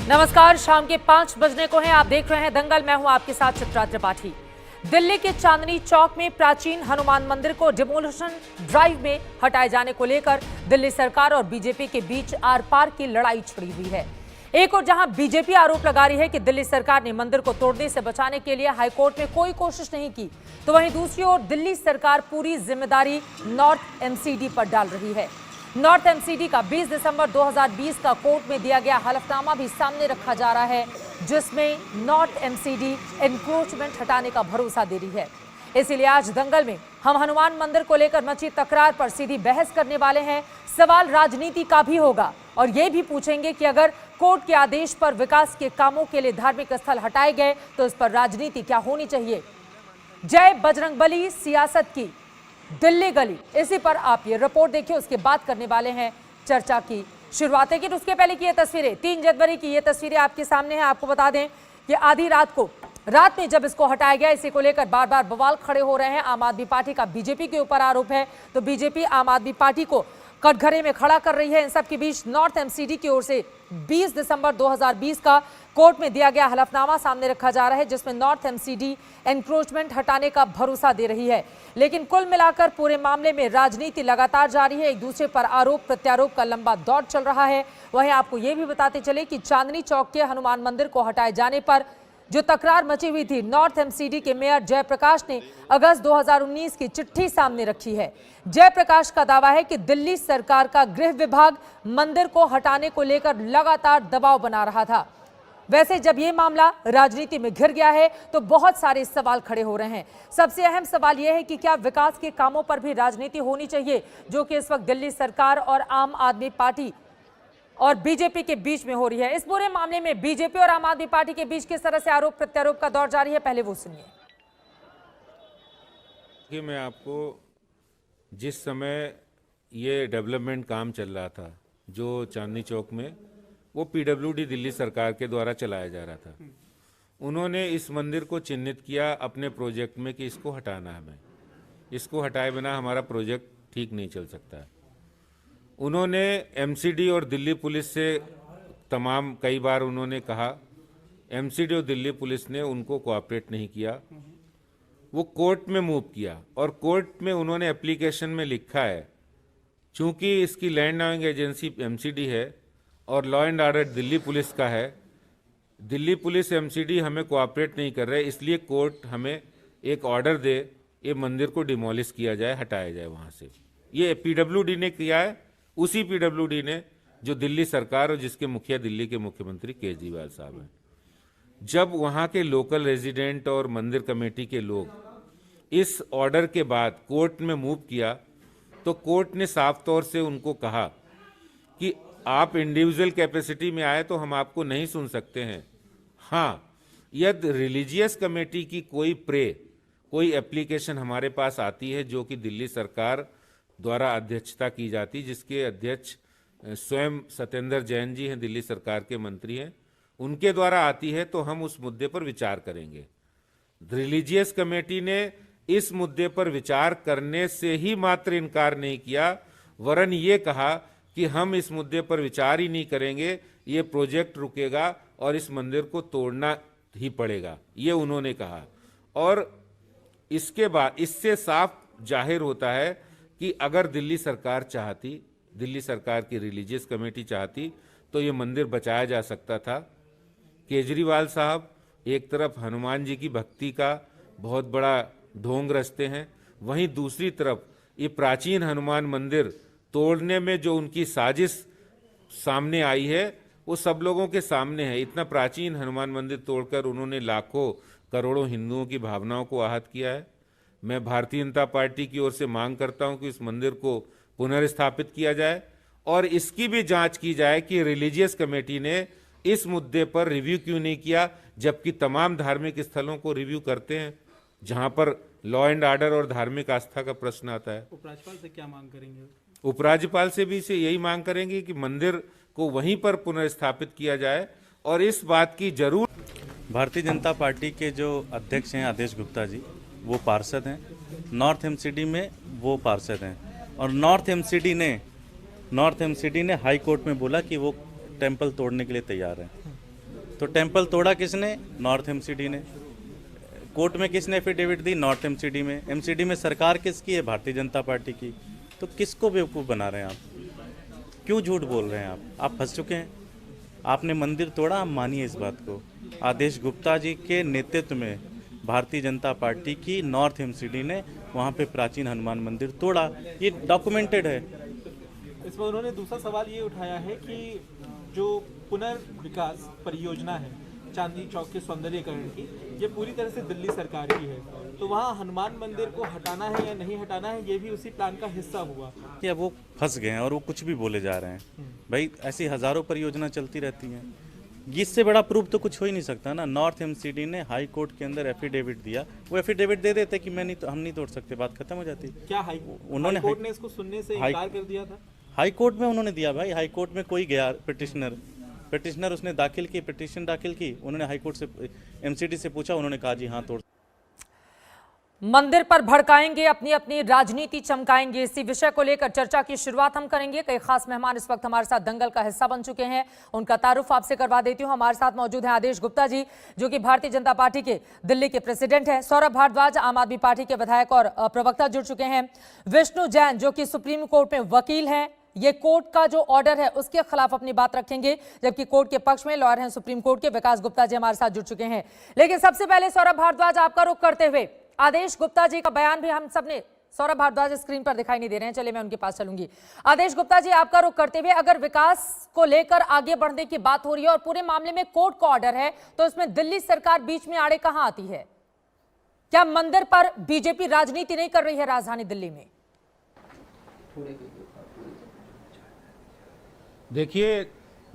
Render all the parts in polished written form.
नमस्कार, शाम के 5 बजने को हैं। आप देख रहे हैं दंगल। मैं हूं आपके साथ चित्रा त्रिपाठी। दिल्ली के चांदनी चौक में प्राचीन हनुमान मंदिर को डिमोलिशन ड्राइव में हटाए जाने को लेकर दिल्ली सरकार और बीजेपी के बीच आर पार की लड़ाई छिड़ी हुई है। एक और जहां बीजेपी आरोप लगा रही है कि दिल्ली सरकार ने मंदिर को तोड़ने से बचाने के लिए हाईकोर्ट में कोई कोशिश नहीं की, तो वहीं दूसरी ओर दिल्ली सरकार पूरी जिम्मेदारी नॉर्थ एमसीडी पर डाल रही है। नॉर्थ एमसीडी का 20 दिसंबर 2020 का कोर्ट में दिया गया हलफनामा भी सामने रखा जा रहा है, जिसमें नॉर्थ एमसीडी एनक्रोचमेंट हटाने का भरोसा दे रही है। इसीलिए आज दंगल में हम हनुमान मंदिर को लेकर मची तकरार पर सीधी बहस करने वाले हैं। सवाल राजनीति का भी होगा और ये भी पूछेंगे कि अगर कोर्ट के आदेश पर विकास के कामों के लिए धार्मिक स्थल हटाए गए तो इस पर राजनीति क्या होनी चाहिए। जय बजरंगबली सियासत की दिल्ली गली, इसी पर आप ये रिपोर्ट देखिए, उसके बाद करने वाले हैं चर्चा की शुरुआत। लेकिन उसके पहले की ये तस्वीरें, 3 जनवरी की ये तस्वीरें आपके सामने हैं। आपको बता दें कि आधी रात में जब इसको हटाया गया, इसी को लेकर बार बार बवाल खड़े हो रहे हैं। आम आदमी पार्टी का बीजेपी के ऊपर आरोप है, तो बीजेपी आम आदमी पार्टी को कटघरे में खड़ा कर रही है। इन सब के बीच नॉर्थ एमसीडी की ओर से 20 दिसंबर 2020 का कोर्ट में दिया गया हलफनामा सामने रखा जा रहा है, जिसमें नॉर्थ एमसीडी एनक्रोचमेंट हटाने का भरोसा दे रही है। लेकिन कुल मिलाकर पूरे मामले में राजनीति लगातार जारी है। एक दूसरे पर आरोप प्रत्यारोप का लंबा दौर चल रहा है। वहीं आपको यह भी बताते चले कि चांदनी चौक के हनुमान मंदिर को हटाए जाने पर जो तकरार मची हुई थी, नॉर्थ एमसीडी के मेयर जयप्रकाश ने अगस्त 2019 की चिट्ठी सामने रखी है। जयप्रकाश का दावा है कि दिल्ली सरकार का गृह विभाग मंदिर को हटाने को लेकर लगातार दबाव बना रहा था। वैसे जब ये मामला राजनीति में घिर गया है तो बहुत सारे सवाल खड़े हो रहे हैं। सबसे अहम सवाल यह है कि क्या विकास के कामों पर भी राजनीति होनी चाहिए, जो कि इस वक्त दिल्ली सरकार और आम आदमी पार्टी और बीजेपी के बीच में हो रही है। इस पूरे मामले में बीजेपी और आम आदमी पार्टी के बीच किस तरह से आरोप प्रत्यारोप का दौर जारी है, पहले वो सुनिए। कि मैं आपको जिस समय ये डेवलपमेंट काम चल रहा था जो चांदनी चौक में, वो पीडब्ल्यूडी दिल्ली सरकार के द्वारा चलाया जा रहा था। उन्होंने इस मंदिर को चिन्हित किया अपने प्रोजेक्ट में कि इसको हटाना है, हमें इसको हटाए बिना हमारा प्रोजेक्ट ठीक नहीं चल सकता है। उन्होंने एमसीडी और दिल्ली पुलिस से कई बार उन्होंने कहा, एमसीडी और दिल्ली पुलिस ने उनको कोऑपरेट नहीं किया। वो कोर्ट में मूव किया और कोर्ट में उन्होंने एप्लीकेशन में लिखा है, चूंकि इसकी लैंड लॉइंग एजेंसी एमसीडी है और law and order Delhi police का है, दिल्ली पुलिस एमसीडी हमें कोऑपरेट नहीं कर रहे, इसलिए कोर्ट हमें एक ऑर्डर दे, ये मंदिर को डिमोलिश किया जाए, हटाया जाए वहाँ से। ये पीडब्ल्यूडी ने किया है, उसी पीडब्ल्यूडी ने जो दिल्ली सरकार और जिसके मुखिया दिल्ली के मुख्यमंत्री केजरीवाल साहब हैं। जब वहाँ के लोकल रेजिडेंट और मंदिर कमेटी के लोग इस ऑर्डर के बाद कोर्ट में मूव किया, तो कोर्ट ने साफ तौर से उनको कहा कि आप इंडिविजुअल कैपेसिटी में आए तो हम आपको नहीं सुन सकते हैं। हाँ, यदि रिलीजियस कमेटी की कोई एप्लीकेशन हमारे पास आती है जो कि दिल्ली सरकार द्वारा अध्यक्षता की जाती, जिसके अध्यक्ष स्वयं सत्येंद्र जैन जी हैं, दिल्ली सरकार के मंत्री हैं, उनके द्वारा आती है तो हम उस मुद्दे पर विचार करेंगे। रिलीजियस कमेटी ने इस मुद्दे पर विचार करने से ही मात्र इनकार नहीं किया, वरन ये कहा कि हम इस मुद्दे पर विचार ही नहीं करेंगे, ये प्रोजेक्ट रुकेगा और इस मंदिर को तोड़ना ही पड़ेगा, ये उन्होंने कहा। और इसके बाद इससे साफ जाहिर होता है कि अगर दिल्ली सरकार चाहती, दिल्ली सरकार की रिलीजियस कमेटी चाहती, तो ये मंदिर बचाया जा सकता था। केजरीवाल साहब एक तरफ हनुमान जी की भक्ति का बहुत बड़ा ढोंग रचते हैं, वहीं दूसरी तरफ ये प्राचीन हनुमान मंदिर तोड़ने में जो उनकी साजिश सामने आई है वो सब लोगों के सामने है। इतना प्राचीन हनुमान मंदिर तोड़कर उन्होंने लाखों करोड़ों हिंदुओं की भावनाओं को आहत किया है। मैं भारतीय जनता पार्टी की ओर से मांग करता हूं कि इस मंदिर को पुनर्स्थापित किया जाए और इसकी भी जांच की जाए कि रिलीजियस कमेटी ने इस मुद्दे पर रिव्यू क्यों नहीं किया, जबकि तमाम धार्मिक स्थलों को रिव्यू करते हैं जहां पर लॉ एंड ऑर्डर और धार्मिक आस्था का प्रश्न आता है। उपराज्यपाल से क्या मांग करेंगे? उपराज्यपाल से भी यही मांग करेंगे कि मंदिर को वहीं पर पुनर्स्थापित किया जाए और इस बात की जरूर। भारतीय जनता पार्टी के जो अध्यक्ष हैं आदेश गुप्ता जी, वो पार्षद हैं, नॉर्थ एमसीडी में वो पार्षद हैं और नॉर्थ एमसीडी ने हाई कोर्ट में बोला कि वो टेंपल तोड़ने के लिए तैयार हैं। तो टेम्पल तोड़ा किसने? नॉर्थ एमसीडी ने। कोर्ट में किसने एफिडेविट दी? नॉर्थ एमसीडी में। एमसीडी में सरकार किसकी है? भारतीय जनता पार्टी की। तो किसको बेवकूफ़ बना रहे हैं आप? क्यों झूठ बोल रहे हैं आप फंस चुके हैं। आपने मंदिर तोड़ा, आप मानिए इस बात को। आदेश गुप्ता जी के नेतृत्व में भारतीय जनता पार्टी की नॉर्थ एमसीडी ने वहाँ पे प्राचीन हनुमान मंदिर तोड़ा, ये डॉक्यूमेंटेड है। इसमें उन्होंने दूसरा सवाल ये उठाया है कि जो पुनर्विकास परियोजना है चांदनी चौक के सौंदर्यीकरण की, ये पूरी तरह से दिल्ली सरकार की है, तो वहाँ हनुमान मंदिर को हटाना है या नहीं हटाना है, ये भी उसी प्लान का हिस्सा हुआ। क्या वो फंस गए हैं और वो कुछ भी बोले जा रहे हैं। भाई ऐसी हजारों परियोजना चलती रहती हैं, इससे बड़ा प्रूफ तो कुछ हो ही नहीं सकता ना। नॉर्थ एमसीडी ने हाई कोर्ट के अंदर एफिडेविट दिया, वो एफिडेविट दे देते कि हम नहीं तोड़ सकते, बात खत्म हो जाती। क्या उन्होंने कोर्ट ने इसको सुनने से इनकार कर दिया था? हाई कोर्ट में उन्होंने दिया भाई। हाई कोर्ट में कोई गया पिटिशनर उसने दाखिल की, पिटिशन दाखिल की, उन्होंने हाई कोर्ट से एमसीडी से पूछा, उन्होंने कहा जी हाँ तोड़। मंदिर पर भड़काएंगे, अपनी अपनी राजनीति चमकाएंगे, इसी विषय को लेकर चर्चा की शुरुआत हम करेंगे। कई खास मेहमान इस वक्त हमारे साथ दंगल का हिस्सा बन चुके हैं, उनका तारुफ आपसे करवा देती हूं। हमारे साथ मौजूद हैं आदेश गुप्ता जी, जो कि भारतीय जनता पार्टी के दिल्ली के प्रेसिडेंट हैं। सौरभ भारद्वाज, आम आदमी पार्टी के विधायक और प्रवक्ता जुड़ चुके हैं। विष्णु जैन, जो कि सुप्रीम कोर्ट में वकील हैं, ये कोर्ट का जो ऑर्डर है उसके खिलाफ अपनी बात रखेंगे, जबकि कोर्ट के पक्ष में लॉयर हैं सुप्रीम कोर्ट के विकास गुप्ता जी हमारे साथ जुड़ चुके हैं। लेकिन सबसे पहले सौरभ भारद्वाज, आपका रुख करते हुए आदेश गुप्ता जी का बयान भी हम सबने, सौरभ भारद्वाज स्क्रीन पर दिखाई नहीं दे रहे हैं, चलिए मैं उनके पास चलूंगी। आदेश गुप्ता जी, आपका रुख करते हुए, अगर विकास को लेकर आगे बढ़ने की बात हो रही है और पूरे मामले में कोर्ट का ऑर्डर है, तो इसमें दिल्ली सरकार बीच में आड़े कहां आती है? क्या मंदिर पर बीजेपी राजनीति नहीं कर रही है राजधानी दिल्ली में? देखिए,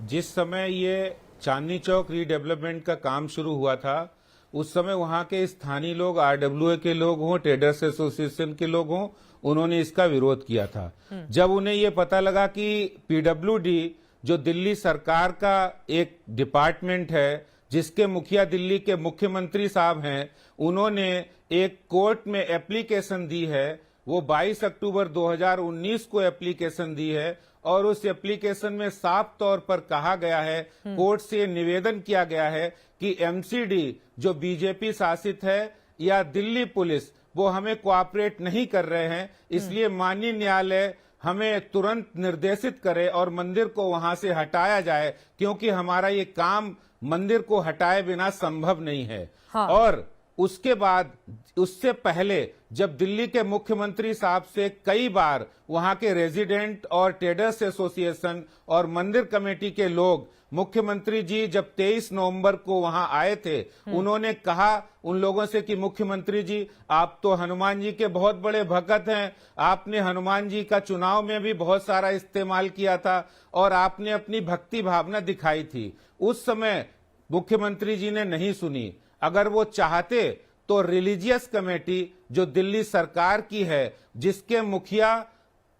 जिस समय ये चांदनी चौक रीडेवलपमेंट का काम शुरू हुआ था, उस समय वहां के स्थानीय लोग, आरडब्ल्यूए के लोग हों, ट्रेडर्स एसोसिएशन के लोग हों, उन्होंने इसका विरोध किया था। जब उन्हें ये पता लगा कि पीडब्ल्यूडी, जो दिल्ली सरकार का एक डिपार्टमेंट है, जिसके मुखिया दिल्ली के मुख्यमंत्री साहब हैं, उन्होंने एक कोर्ट में एप्लीकेशन दी है, वो 22 अक्टूबर 2019 को एप्लीकेशन दी है, और उस एप्लीकेशन में साफ तौर पर कहा गया है, कोर्ट से निवेदन किया गया है कि एमसीडी जो बीजेपी शासित है या दिल्ली पुलिस, वो हमें कोऑपरेट नहीं कर रहे हैं, इसलिए माननीय न्यायालय हमें तुरंत निर्देशित करे और मंदिर को वहां से हटाया जाए, क्योंकि हमारा ये काम मंदिर को हटाए बिना संभव नहीं है। हाँ। और उसके बाद, उससे पहले जब दिल्ली के मुख्यमंत्री साहब से कई बार वहां के रेजिडेंट और ट्रेडर्स एसोसिएशन और मंदिर कमेटी के लोग, मुख्यमंत्री जी जब 23 नवंबर को वहां आए थे, उन्होंने कहा उन लोगों से कि मुख्यमंत्री जी, आप तो हनुमान जी के बहुत बड़े भक्त हैं, आपने हनुमान जी का चुनाव में भी बहुत सारा इस्तेमाल किया था और आपने अपनी भक्ति भावना दिखाई थी। उस समय मुख्यमंत्री जी ने नहीं सुनी। अगर वो चाहते तो रिलीजियस कमेटी जो दिल्ली सरकार की है, जिसके मुखिया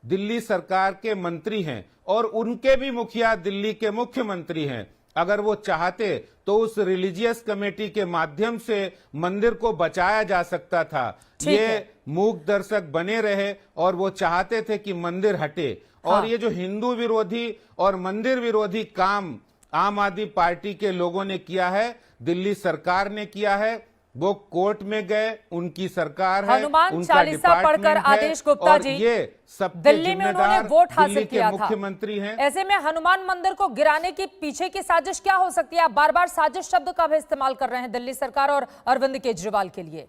दिल्ली सरकार के मंत्री हैं और उनके भी मुखिया दिल्ली के मुख्यमंत्री हैं, अगर वो चाहते तो उस रिलीजियस कमेटी के माध्यम से मंदिर को बचाया जा सकता था। ये मूक दर्शक बने रहे और वो चाहते थे कि मंदिर हटे। और ये जो हिंदू विरोधी और मंदिर विरोधी काम आम आदमी पार्टी के लोगों ने किया है, दिल्ली सरकार ने किया है, वो कोर्ट में गए, उनकी सरकार है, हनुमान उनका चालीसा पढ़कर आदेश गुप्ता जी, ये सब दिल्ली में उन्होंने वोट हासिल किया था, मुख्यमंत्री हैं। ऐसे में हनुमान मंदिर को गिराने के पीछे की साजिश क्या हो सकती है? आप बार बार साजिश शब्द का भी इस्तेमाल कर रहे हैं दिल्ली सरकार और अरविंद केजरीवाल के लिए।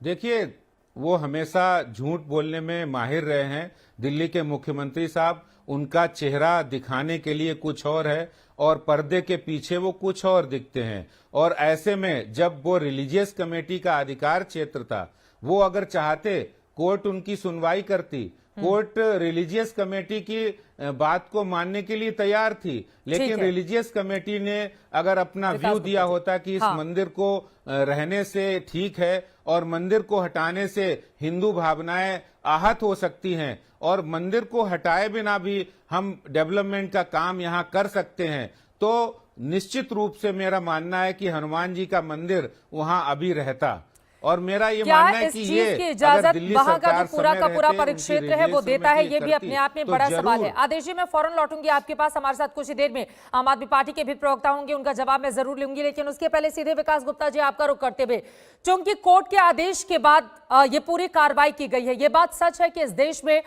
देखिए, वो हमेशा झूठ बोलने में माहिर रहे हैं दिल्ली के मुख्यमंत्री साहब। उनका चेहरा दिखाने के लिए कुछ और है और पर्दे के पीछे वो कुछ और दिखते हैं। और ऐसे में जब वो रिलीजियस कमेटी का अधिकार क्षेत्र था, वो अगर चाहते कोर्ट उनकी सुनवाई करती, कोर्ट रिलीजियस कमेटी की बात को मानने के लिए तैयार थी, लेकिन रिलीजियस कमेटी ने अगर अपना व्यू दिया होता कि इस मंदिर को रहने से ठीक है और मंदिर को हटाने से हिंदू भावनाएं आहत हो सकती हैं और मंदिर को हटाए बिना भी हम डेवलपमेंट का काम यहां कर सकते हैं, तो निश्चित रूप से मेरा मानना है कि हनुमान जी का मंदिर वहां अभी रहता। और मेरा ये क्या मानना है इस कि चीज ये की अगर इजाजत दिल्ली वहां का सरकार जो पूरा समय का पूरा रहते उनकी परिक्षेत्र है वो रिलीजियस देता है, कमेटी ये भी अपने आप में तो बड़ा सवाल है। जरूर। आदेश जी, मैं फौरन लौटूंगी आपके पास, हमारे साथ कुछ ही देर में आम आदमी पार्टी के भी प्रवक्ता होंगे, उनका जवाब मैं जरूर लूंगी, लेकिन उसके पहले सीधे विकास गुप्ता जी आपका रुख करते हुए, चूंकि कोर्ट के आदेश के बाद ये पूरी कार्रवाई की गई है, ये बात सच है कि इस देश में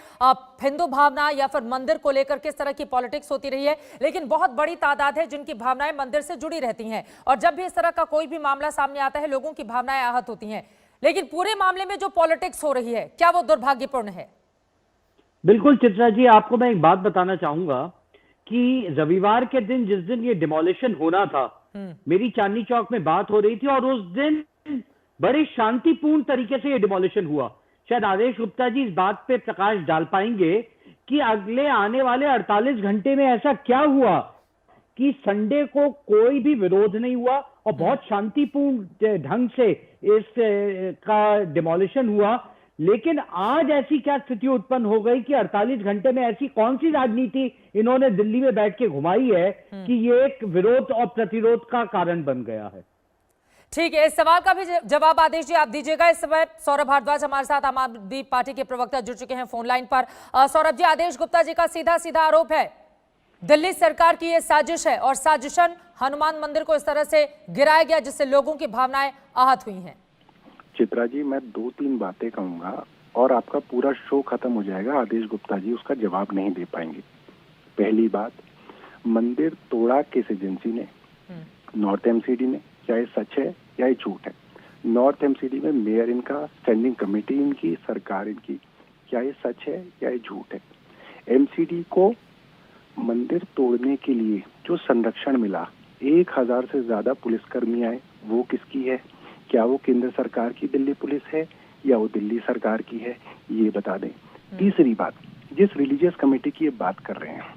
हिंदू भावना या फिर मंदिर को लेकर किस तरह की पॉलिटिक्स होती रही है, लेकिन बहुत बड़ी तादाद है जिनकी भावनाएं मंदिर से जुड़ी रहती हैं, और जब भी इस तरह का कोई भी मामला सामने आता है लोगों की भावनाएं आहत होती हैं, लेकिन पूरे मामले में जो पॉलिटिक्स हो रही है क्या वो दुर्भाग्यपूर्ण है? बिल्कुल चित्रा जी, आपको मैं एक बात बताना चाहूंगा कि रविवार के दिन जिस दिन ये डिमोलिशन होना था, मेरी चांदनी चौक में बात हो रही थी और उस दिन बड़े शांतिपूर्ण तरीके से ये डिमोलिशन हुआ। शायद आदेश गुप्ता जी इस बात पे प्रकाश डाल पाएंगे कि अगले आने वाले 48 घंटे में ऐसा क्या हुआ कि संडे को कोई भी विरोध नहीं हुआ और बहुत शांतिपूर्ण ढंग से इस का डिमोलिशन हुआ। लेकिन आज ऐसी क्या स्थिति उत्पन्न हो गई कि 48 घंटे में ऐसी कौन सी राजनीति इन्होंने दिल्ली में बैठ के घुमाई है कि ये एक विरोध और प्रतिरोध का कारण बन गया है। ठीक है, इस सवाल का भी जवाब आदेश जी आप दीजिएगा। इस समय सौरभ भारद्वाज हमारे साथ आम आदमी पार्टी के प्रवक्ता जुड़ चुके हैं फोन लाइन पर। सौरभ जी, आदेश गुप्ता जी का सीधा सीधा आरोप है दिल्ली सरकार की ये साजिश है और साजिशन हनुमान मंदिर को इस तरह से गिराया गया जिससे लोगों की भावनाएं आहत हुई हैं। चित्रा जी, मैं 2-3 बातें कहूंगा और आपका पूरा शो खत्म हो जाएगा। आदेश गुप्ता जी उसका जवाब नहीं दे पाएंगे। पहली बात, मंदिर तोड़ा किस एजेंसी ने? नॉर्थ एमसीडी ने। क्या ये सच है या ये झूठ है? नॉर्थ एमसीडी में मेयर इनका, स्टैंडिंग कमेटी इनकी, सरकार इनकी। क्या ये सच है या ये झूठ है? एमसीडी को मंदिर तोड़ने के लिए जो संरक्षण मिला, 1000 से ज्यादा पुलिसकर्मी आए, वो किसकी है? क्या वो केंद्र सरकार की दिल्ली पुलिस है या वो दिल्ली सरकार की है? ये बता दें। तीसरी बात, जिस रिलीजियस कमेटी की ये बात कर रहे हैं,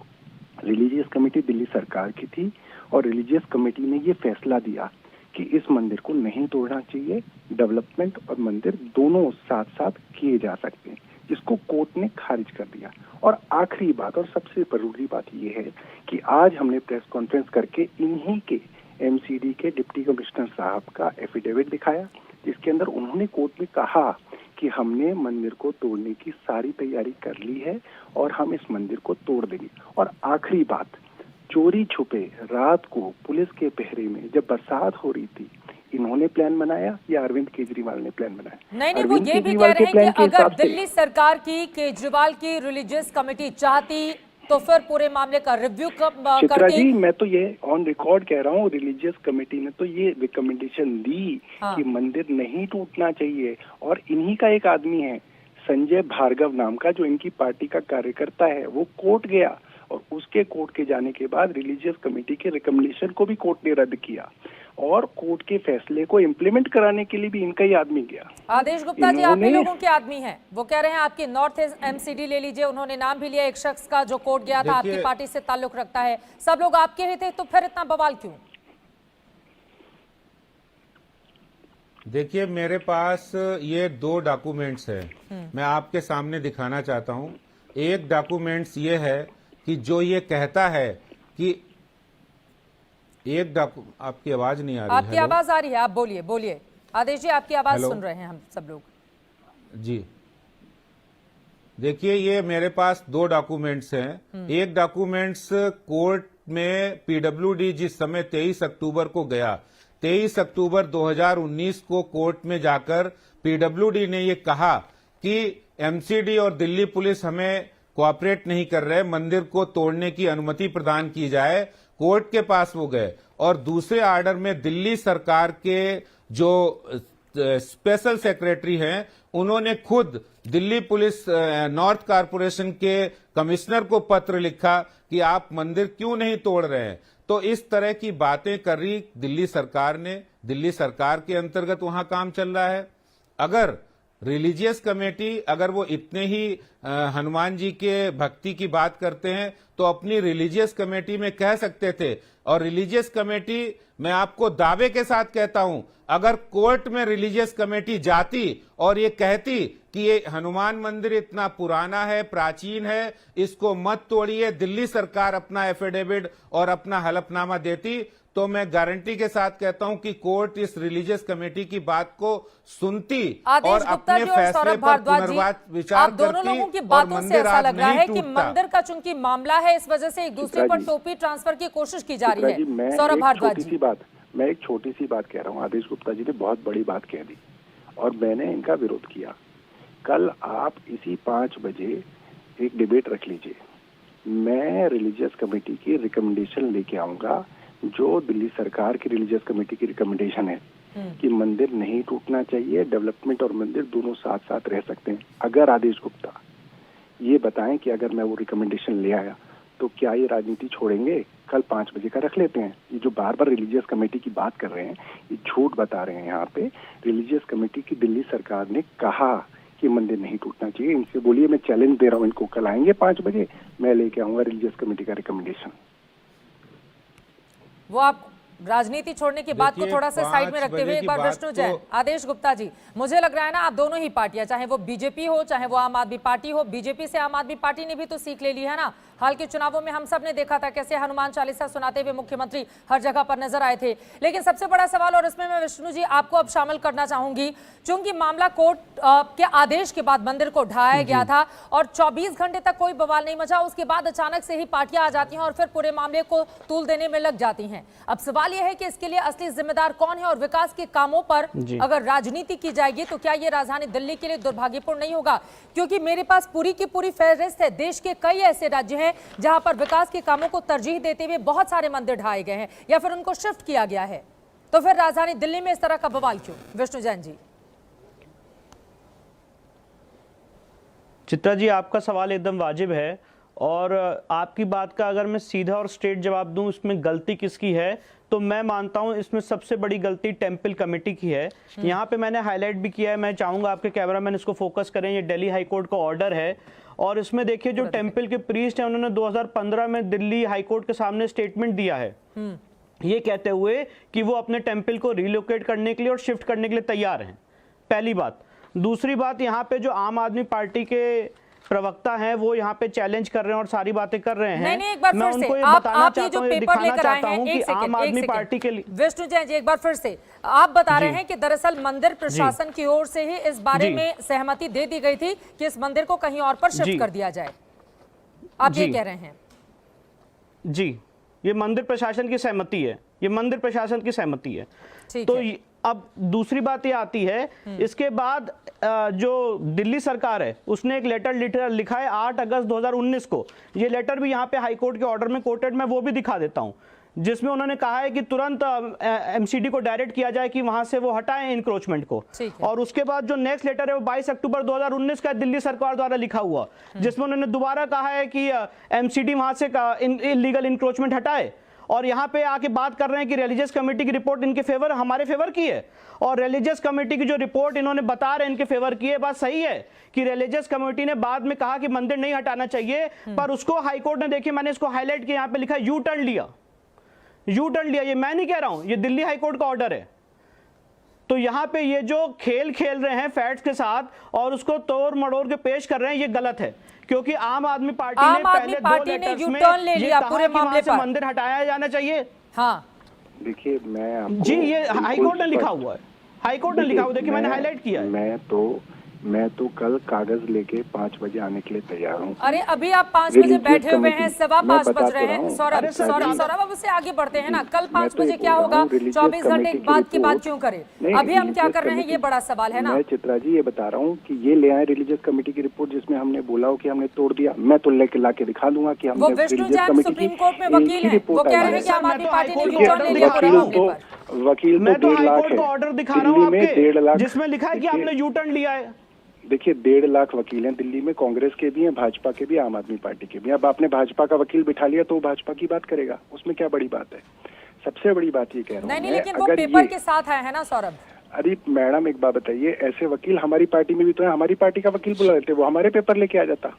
रिलीजियस कमेटी दिल्ली सरकार की थी और रिलीजियस कमेटी ने ये फैसला दिया कि इस मंदिर को नहीं तोड़ना चाहिए। डेवलपमेंट और मंदिर दोनों साथ साथ किए जा सकते हैं, जिसको कोर्ट ने खारिज कर दिया। और आखिरी बात और सबसे जरूरी बात ये है कि आज हमने प्रेस कॉन्फ्रेंस करके इन्हीं के एमसीडी के डिप्टी कमिश्नर साहब का एफिडेविट दिखाया, जिसके अंदर उन्होंने कोर्ट में कहा कि हमने मंदिर को तोड़ने की सारी तैयारी कर ली है और हम इस मंदिर को तोड़ देंगे। और आखिरी बात, चोरी छुपे रात को पुलिस के पहरे में जब बरसात हो रही थी, इन्होंने प्लान बनाया या अरविंद केजरीवाल ने प्लान बनाया? नहीं, वो ये भी कह रहे हैं कि अगर दिल्ली सरकार की, केजरीवाल की रिलीजियस कमेटी चाहती तो फिर पूरे मामले का रिव्यू चित्रा जी, मैं तो ये ऑन रिकॉर्ड कह रहा हूँ, रिलीजियस कमेटी ने तो ये रिकमेंडेशन दी कि मंदिर नहीं टूटना चाहिए। और इन्हीं का एक आदमी है संजय भार्गव नाम का, जो इनकी पार्टी का कार्यकर्ता है, वो कोर्ट गया और उसके कोर्ट के जाने के बाद रिलीजियस कमेटी के रिकमेंडेशन को भी कोर्ट ने रद्द किया और कोर्ट के फैसले को इम्प्लीमेंट कराने के लिए भी इनका ही आदमी गया। आदेश गुप्ता जी, आप भी लोगों के आदमी हैं, वो कह रहे हैं आपकी नॉर्थ एमसीडी ले लीजिए, उन्होंने नाम भी लिया एक शख्स का जो कोर्ट गया था, आपकी पार्टी से ताल्लुक रखता है, सब लोग आपके ही थे, तो फिर इतना बवाल क्यों? देखिए, मेरे पास ये 2 डॉक्यूमेंट्स है, मैं आपके सामने दिखाना चाहता हूं। एक डॉक्यूमेंट्स ये है कि जो ये कहता है कि आपकी आवाज नहीं आ रही? आपकी आवाज आ रही है, आप बोलिए बोलिए आदेश जी, आपकी आवाज सुन रहे हैं हम सब लोग जी। देखिए, ये मेरे पास 2 डॉक्यूमेंट्स हैं। एक डॉक्यूमेंट्स कोर्ट में पीडब्ल्यूडी जिस समय 23 अक्टूबर को गया, 23 अक्टूबर 2019 को कोर्ट में जाकर पीडब्ल्यूडी ने ये कहा कि एमसीडी और दिल्ली पुलिस हमें कोऑपरेट नहीं कर रहे, मंदिर को तोड़ने की अनुमति प्रदान की जाए। कोर्ट के पास वो गए और दूसरे ऑर्डर में दिल्ली सरकार के जो स्पेशल सेक्रेटरी हैं, उन्होंने खुद दिल्ली पुलिस नॉर्थ कॉरपोरेशन के कमिश्नर को पत्र लिखा कि आप मंदिर क्यों नहीं तोड़ रहे हैं। तो इस तरह की बातें कर रही दिल्ली सरकार ने, दिल्ली सरकार के अंतर्गत वहां काम चल रहा है। अगर रिलीजियस कमेटी, अगर वो इतने ही हनुमान जी के भक्ति की बात करते हैं तो अपनी रिलीजियस कमेटी में कह सकते थे। और रिलीजियस कमेटी, मैं आपको दावे के साथ कहता हूं, अगर कोर्ट में रिलीजियस कमेटी जाती और ये कहती कि ये हनुमान मंदिर इतना पुराना है, प्राचीन है, इसको मत तोड़िए, दिल्ली सरकार अपना एफिडेविट और अपना हलफनामा देती, तो मैं गारंटी के साथ कहता हूं कि कोर्ट इस रिलीजियस कमेटी की बात को सुनती आदेश और गुप्ता अपने जी और फैसले सौरभ पर भारद्वाज जी, पुनर्विचार आप दोनों करती लोगों की और बातों से मंदिर ऐसा आज लग रहा नहीं है कि टूटता। मंदिर का चूंकि मामला है, इस वजह से एक दूसरे पर टोपी ट्रांसफर की कोशिश की जा रही है। सौरभ भारद्वाज जी, मैं एक छोटी सी बात कह रहा हूँ, आदेश गुप्ता जी ने बहुत बड़ी बात कह दी और मैंने इनका विरोध किया। कल आप इसी 5 बजे एक डिबेट रख लीजिए, मैं रिलीजियस कमेटी की रिकमेंडेशन लेके आऊंगा, जो दिल्ली सरकार की रिलीजियस कमेटी की रिकमेंडेशन है कि मंदिर नहीं टूटना चाहिए, डेवलपमेंट और मंदिर दोनों साथ साथ रह सकते हैं। अगर आदेश गुप्ता ये बताएं कि अगर मैं वो रिकमेंडेशन ले आया तो क्या ये राजनीति छोड़ेंगे? कल 5 बजे का रख लेते हैं। ये जो बार बार रिलीजियस कमेटी की बात कर रहे हैं, ये झूठ बता रहे हैं। यहाँ पे रिलीजियस कमेटी की दिल्ली सरकार ने कहा कि मंदिर नहीं टूटना चाहिए। इनसे बोलिए, मैं चैलेंज दे रहा हूँ इनको, कल आएंगे 5 बजे, मैं लेके आऊंगा रिलीजियस कमेटी का रिकमेंडेशन। वो आप राजनीति छोड़ने की बात को देखिए, थोड़ा सा साइड में 5 रखते हुए बजे एक की बार बात विष्णु जैन, तो- आदेश गुप्ता जी, मुझे लग रहा है ना आप दोनों ही पार्टियां, चाहे वो बीजेपी हो चाहे वो आम आदमी पार्टी हो, बीजेपी से आम आदमी पार्टी ने भी तो सीख ले ली है ना। हाल के चुनावों में हम सब ने देखा था कैसे हनुमान चालीसा सुनाते हुए मुख्यमंत्री हर जगह पर नजर आए थे। लेकिन सबसे बड़ा सवाल, और इसमें मैं विष्णु जी आपको अब शामिल करना चाहूंगी, चूंकि मामला कोर्ट के आदेश के बाद मंदिर को ढाया गया था और 24 घंटे तक कोई बवाल नहीं मचा, उसके बाद अचानक से ही पार्टियां आ जाती हैं और फिर पूरे मामले को तूल देने में लग जाती हैं। अब सवाल यह है कि इसके लिए असली जिम्मेदार कौन है और विकास के कामों पर अगर राजनीति की जाएगी तो क्या यह राजधानी दिल्ली के लिए दुर्भाग्यपूर्ण नहीं होगा? क्योंकि मेरे पास पूरी की पूरी फहरिस्त है, देश के कई ऐसे राज्य हैं जहां पर विकास के कामों को तरजीह देते हुए बहुत सारे मंदिर ढाए गए हैं या फिर उनको शिफ्ट किया गया है, तो फिर राजधानी दिल्ली में इस तरह का बवाल क्यों? विष्णु जैन जी। चित्रा जी, आपका सवाल एकदम वाजिब है और आपकी बात का अगर मैं सीधा और स्ट्रेट जवाब दूं इसमें गलती किसकी है, तो मैं मानता हूं इसमें सबसे बड़ी गलती टेंपल कमेटी की है। यहाँ पे मैंने हाईलाइट भी किया है, मैं चाहूंगा आपके कैमरामैन इसको फोकस करें। ये दिल्ली हाई कोर्ट का ऑर्डर है और इसमें देखिए जो टेंपल के प्रीस्ट हैं उन्होंने 2015 में दिल्ली हाई कोर्ट के सामने स्टेटमेंट दिया है, ये कहते हुए कि वो अपने टेंपल को रिलोकेट करने के लिए और शिफ्ट करने के लिए तैयार हैं। पहली बात। दूसरी बात, यहाँ पे जो आम आदमी पार्टी के प्रवक्ता हैं वो यहाँ पे चैलेंज कर रहे हैं और सारी बातें कर रहे हैं। नहीं, एक बार मैं फिर उनको से ये आप बताना ये चाहता जो हूँ, ये पेपर दिखाना लेकर आए चाहता हैं, हूँ कि आम आदमी पार्टी के लिए। विष्णु जैन जी, एक बार फिर से आप बता रहे हैं कि दरअसल मंदिर प्रशासन की ओर से ही इस बारे में सहमति दे दी गई थी कि इस मंदिर को कहीं और पर शिफ्ट कर दिया जाए, आप ये कह रहे हैं? जी, ये मंदिर प्रशासन की सहमति है, ये मंदिर प्रशासन की सहमति है। तो अब दूसरी बात ये आती है, इसके बाद जो दिल्ली सरकार है उसने एक लेटर लिखा है 8 अगस्त 2019 को। ये लेटर भी यहाँ पे हाई कोर्ट के ऑर्डर में कोटेड, मैं वो भी दिखा देता हूँ, जिसमें उन्होंने कहा है कि तुरंत एमसीडी को डायरेक्ट किया जाए कि वहां से वो हटाएं इंक्रोचमेंट को। और उसके बाद जो नेक्स्ट लेटर है वो 22 अक्टूबर 2019 का दिल्ली सरकार द्वारा लिखा हुआ, जिसमें उन्होंने दोबारा कहा है कि एमसीडी वहां से इलीगल इंक्रोचमेंट हटाए। और यहाँ पे आके बात कर रहे हैं कि रिलीजियस कमेटी की रिपोर्ट इनके फेवर, हमारे फेवर की है, और रिलीजियस कमेटी की जो रिपोर्ट इन्होंने बता रहे हैं इनके फेवर की है। बात सही है कि रिलीजियस कमेटी ने बाद में कहा कि मंदिर नहीं हटाना चाहिए, पर उसको हाईकोर्ट ने, देखिए मैंने इसको हाईलाइट किया, यहाँ पे लिखा यू टर्न लिया, यू टर्न लिया। ये मैं नहीं कह रहा हूं, ये दिल्ली हाईकोर्ट का ऑर्डर है। तो यहाँ पे ये जो खेल खेल रहे हैं फैक्ट्स के साथ और उसको तोड़ मड़ोड़ के पेश कर रहे हैं, ये गलत है। क्योंकि आम आदमी पार्टी ने पहले 2 लेटर्स में ये कहा कि वहां से मंदिर हटाया जाना चाहिए। हाँ, देखिए मैं आपको जी, ये हाईकोर्ट ने लिखा हुआ है, हाईकोर्ट ने लिखा हुआ, देखिए मैंने हाईलाइट किया है। मैं तो कल कागज लेके 5 बजे आने के लिए तैयार हूँ। अरे अभी आप 5 बजे बैठे हुए हैं, 5:15 बज रहे हैं। सौरभ अब उससे आगे बढ़ते हैं ना, कल 5 बजे क्या होगा, 24 घंटे बाद की बात क्यों करें? अभी हम क्या कर रहे हैं, ये बड़ा सवाल है ना। मैं चित्रा जी ये बता रहा हूँ कि ये ले आए रिलीजियस कमेटी की रिपोर्ट, जिसमें हमने बोला हो कि हमने तोड़ दिया। मैं तो लेके लाके दिखा दूंगा कि हमने विष्णु जैन सुप्रीम कोर्ट में वकील हैं, वो कह रहे हैं कि आम आदमी पार्टी ने यू टर्न ले लिया पूरे मामले पर। वकील मैं तो 1.5 लाख हाईकोर्ट का ऑर्डर दिखा रहा हूँ आपके, जिसमें लिखा है कि आपने यू टर्न लिया है। देखिए 1.5 लाख वकील हैं दिल्ली में, कांग्रेस के भी हैं, भाजपा के भी, आम आदमी पार्टी के भी। अब आपने भाजपा का वकील बिठा लिया तो वो भाजपा की बात करेगा, उसमें क्या बड़ी बात है? सबसे बड़ी बात ये कह रहा हूँ नहीं, लेकिन वो पेपर के साथ आए हैं ना सौरभ। अरे मैडम एक बात बताइए, ऐसे वकील हमारी पार्टी में भी तो है, हमारी पार्टी का वकील बुला लेते, वो हमारे पेपर लेके आ जाता।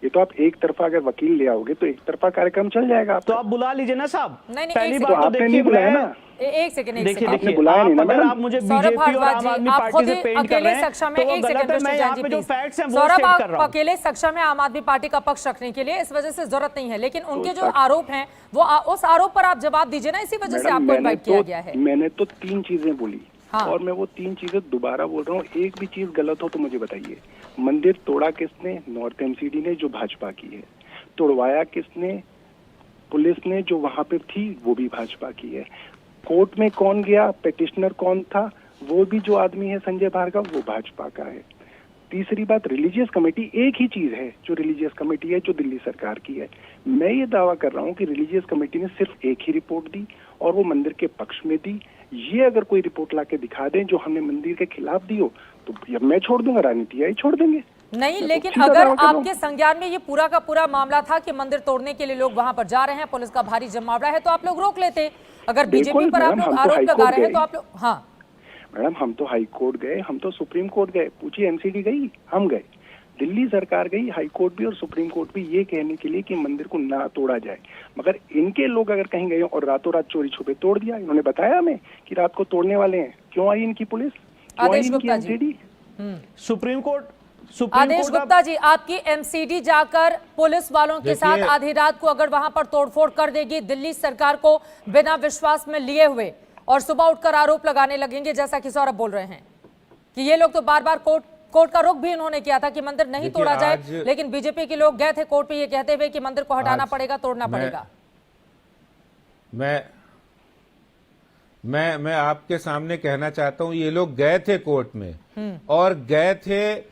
ये तो आप एक तरफा अगर वकील ले आओगे तो एक तरफा कार्यक्रम चल जाएगा तो आप बुला लीजिए ना साहब। नहीं, पहली एक बात तो तो आपने देखिए, नहीं बुलाया ना। एक सेकंड देखिए आपने बुलाया नहीं ना अगर मैडम। आप मुझे सौरभ बीजेपी और भारद्वाज आम जी, आदमी आप पार्टी खुद से ही पेंट कर अकेले रहे हैं सक्षम तो है। वो एक गलत सेकंड है। मिस्टर मैं जैन यहाँ जी पे जो प्लीज। फैक्ट्स हैं वो सौरभ स्टेट कर रहा आप हूँ। अकेले सक्षम है आम आदमी पार्टी का पक्ष रखने के लिए, इस वजह से जरूरत नहीं है, लेकिन उनके जो सर- आरोप हैं वो उस आरोप पर आप जवाब दीजिए ना, इसी वजह से मैडम आपको इनवाइट किया गया है। मैंने तो 3 चीजें बोली हाँ। और मैं वो 3 चीजें दोबारा बोल रहा हूँ। एक भी चीज गलत हो तो मुझे बताइए। मंदिर तोड़ा किसने? नॉर्थ एमसीडी ने, जो भाजपा की है। तोड़वाया किसने? पुलिस ने, जो वहां पे थी, वो भी भाजपा की है। कोर्ट में कौन गया? पिटिशनर कौन था? वो भी जो आदमी है संजय भार्गव, वो भाजपा का है। तीसरी बात, रिलीजियस कमेटी एक ही चीज है जो रिलीजियस कमेटी है, जो दिल्ली सरकार की है। मैं ये दावा कर रहा हूँ कि रिलीजियस कमेटी ने सिर्फ एक ही रिपोर्ट दी और वो मंदिर के पक्ष में दी। ये अगर कोई रिपोर्ट लाके दिखा दें जो हमने मंदिर के खिलाफ दी हो तो मैं छोड़ दूंगा, राजनीति यही छोड़ देंगे। नहीं, मैं लेकिन सीधा अगर दावा कर रहा हूं। आपके संज्ञान में ये पूरा का पूरा मामला था कि मंदिर तोड़ने के लिए लोग वहां पर जा रहे हैं, पुलिस का भारी जमावड़ा है, तो आप लोग रोक लेते। अगर बीजेपी बिल्कुल पर आप मैडम, लोग हम तो आरोप हाई लगा कोर्ट रहे हैं गए। तो आप लोग, हाँ मैडम हम तो हाई कोर्ट गए, हम तो सुप्रीम कोर्ट गए, पूछिए एमसीडी गई, हम गए, दिल्ली सरकार गई, हाई कोर्ट भी और सुप्रीम कोर्ट भी, ये कहने के लिए कि मंदिर को ना तोड़ा जाए। मगर इनके लोग अगर कहीं गए और रातों रात चोरी छुपे तोड़ दिया, इन्होंने बताया हमें कि रात को तोड़ने वाले हैं, क्यों आई इनकी पुलिस, क्यों आई आदेश इनकी Gupta ji. MCD? Supreme court आदेश गुप्ता जी, आपकी एमसीडी जाकर पुलिस वालों के साथ आधी रात को अगर वहां पर तोड़फोड़ कर देगी दिल्ली सरकार को बिना विश्वास में लिए हुए, और सुबह उठकर आरोप लगाने लगेंगे जैसा कि सौरभ बोल रहे हैं कि ये लोग तो बार बार कोर्ट का रुख भी इन्होंने किया था कि मंदिर नहीं तोड़ा जाए, लेकिन बीजेपी के लोग गए थे कोर्ट पे ये कहते हुए कि मंदिर को हटाना पड़ेगा, तोड़ना पड़ेगा। मैं आपके सामने कहना चाहता हूं, ये लोग गए थे कोर्ट में और गए थे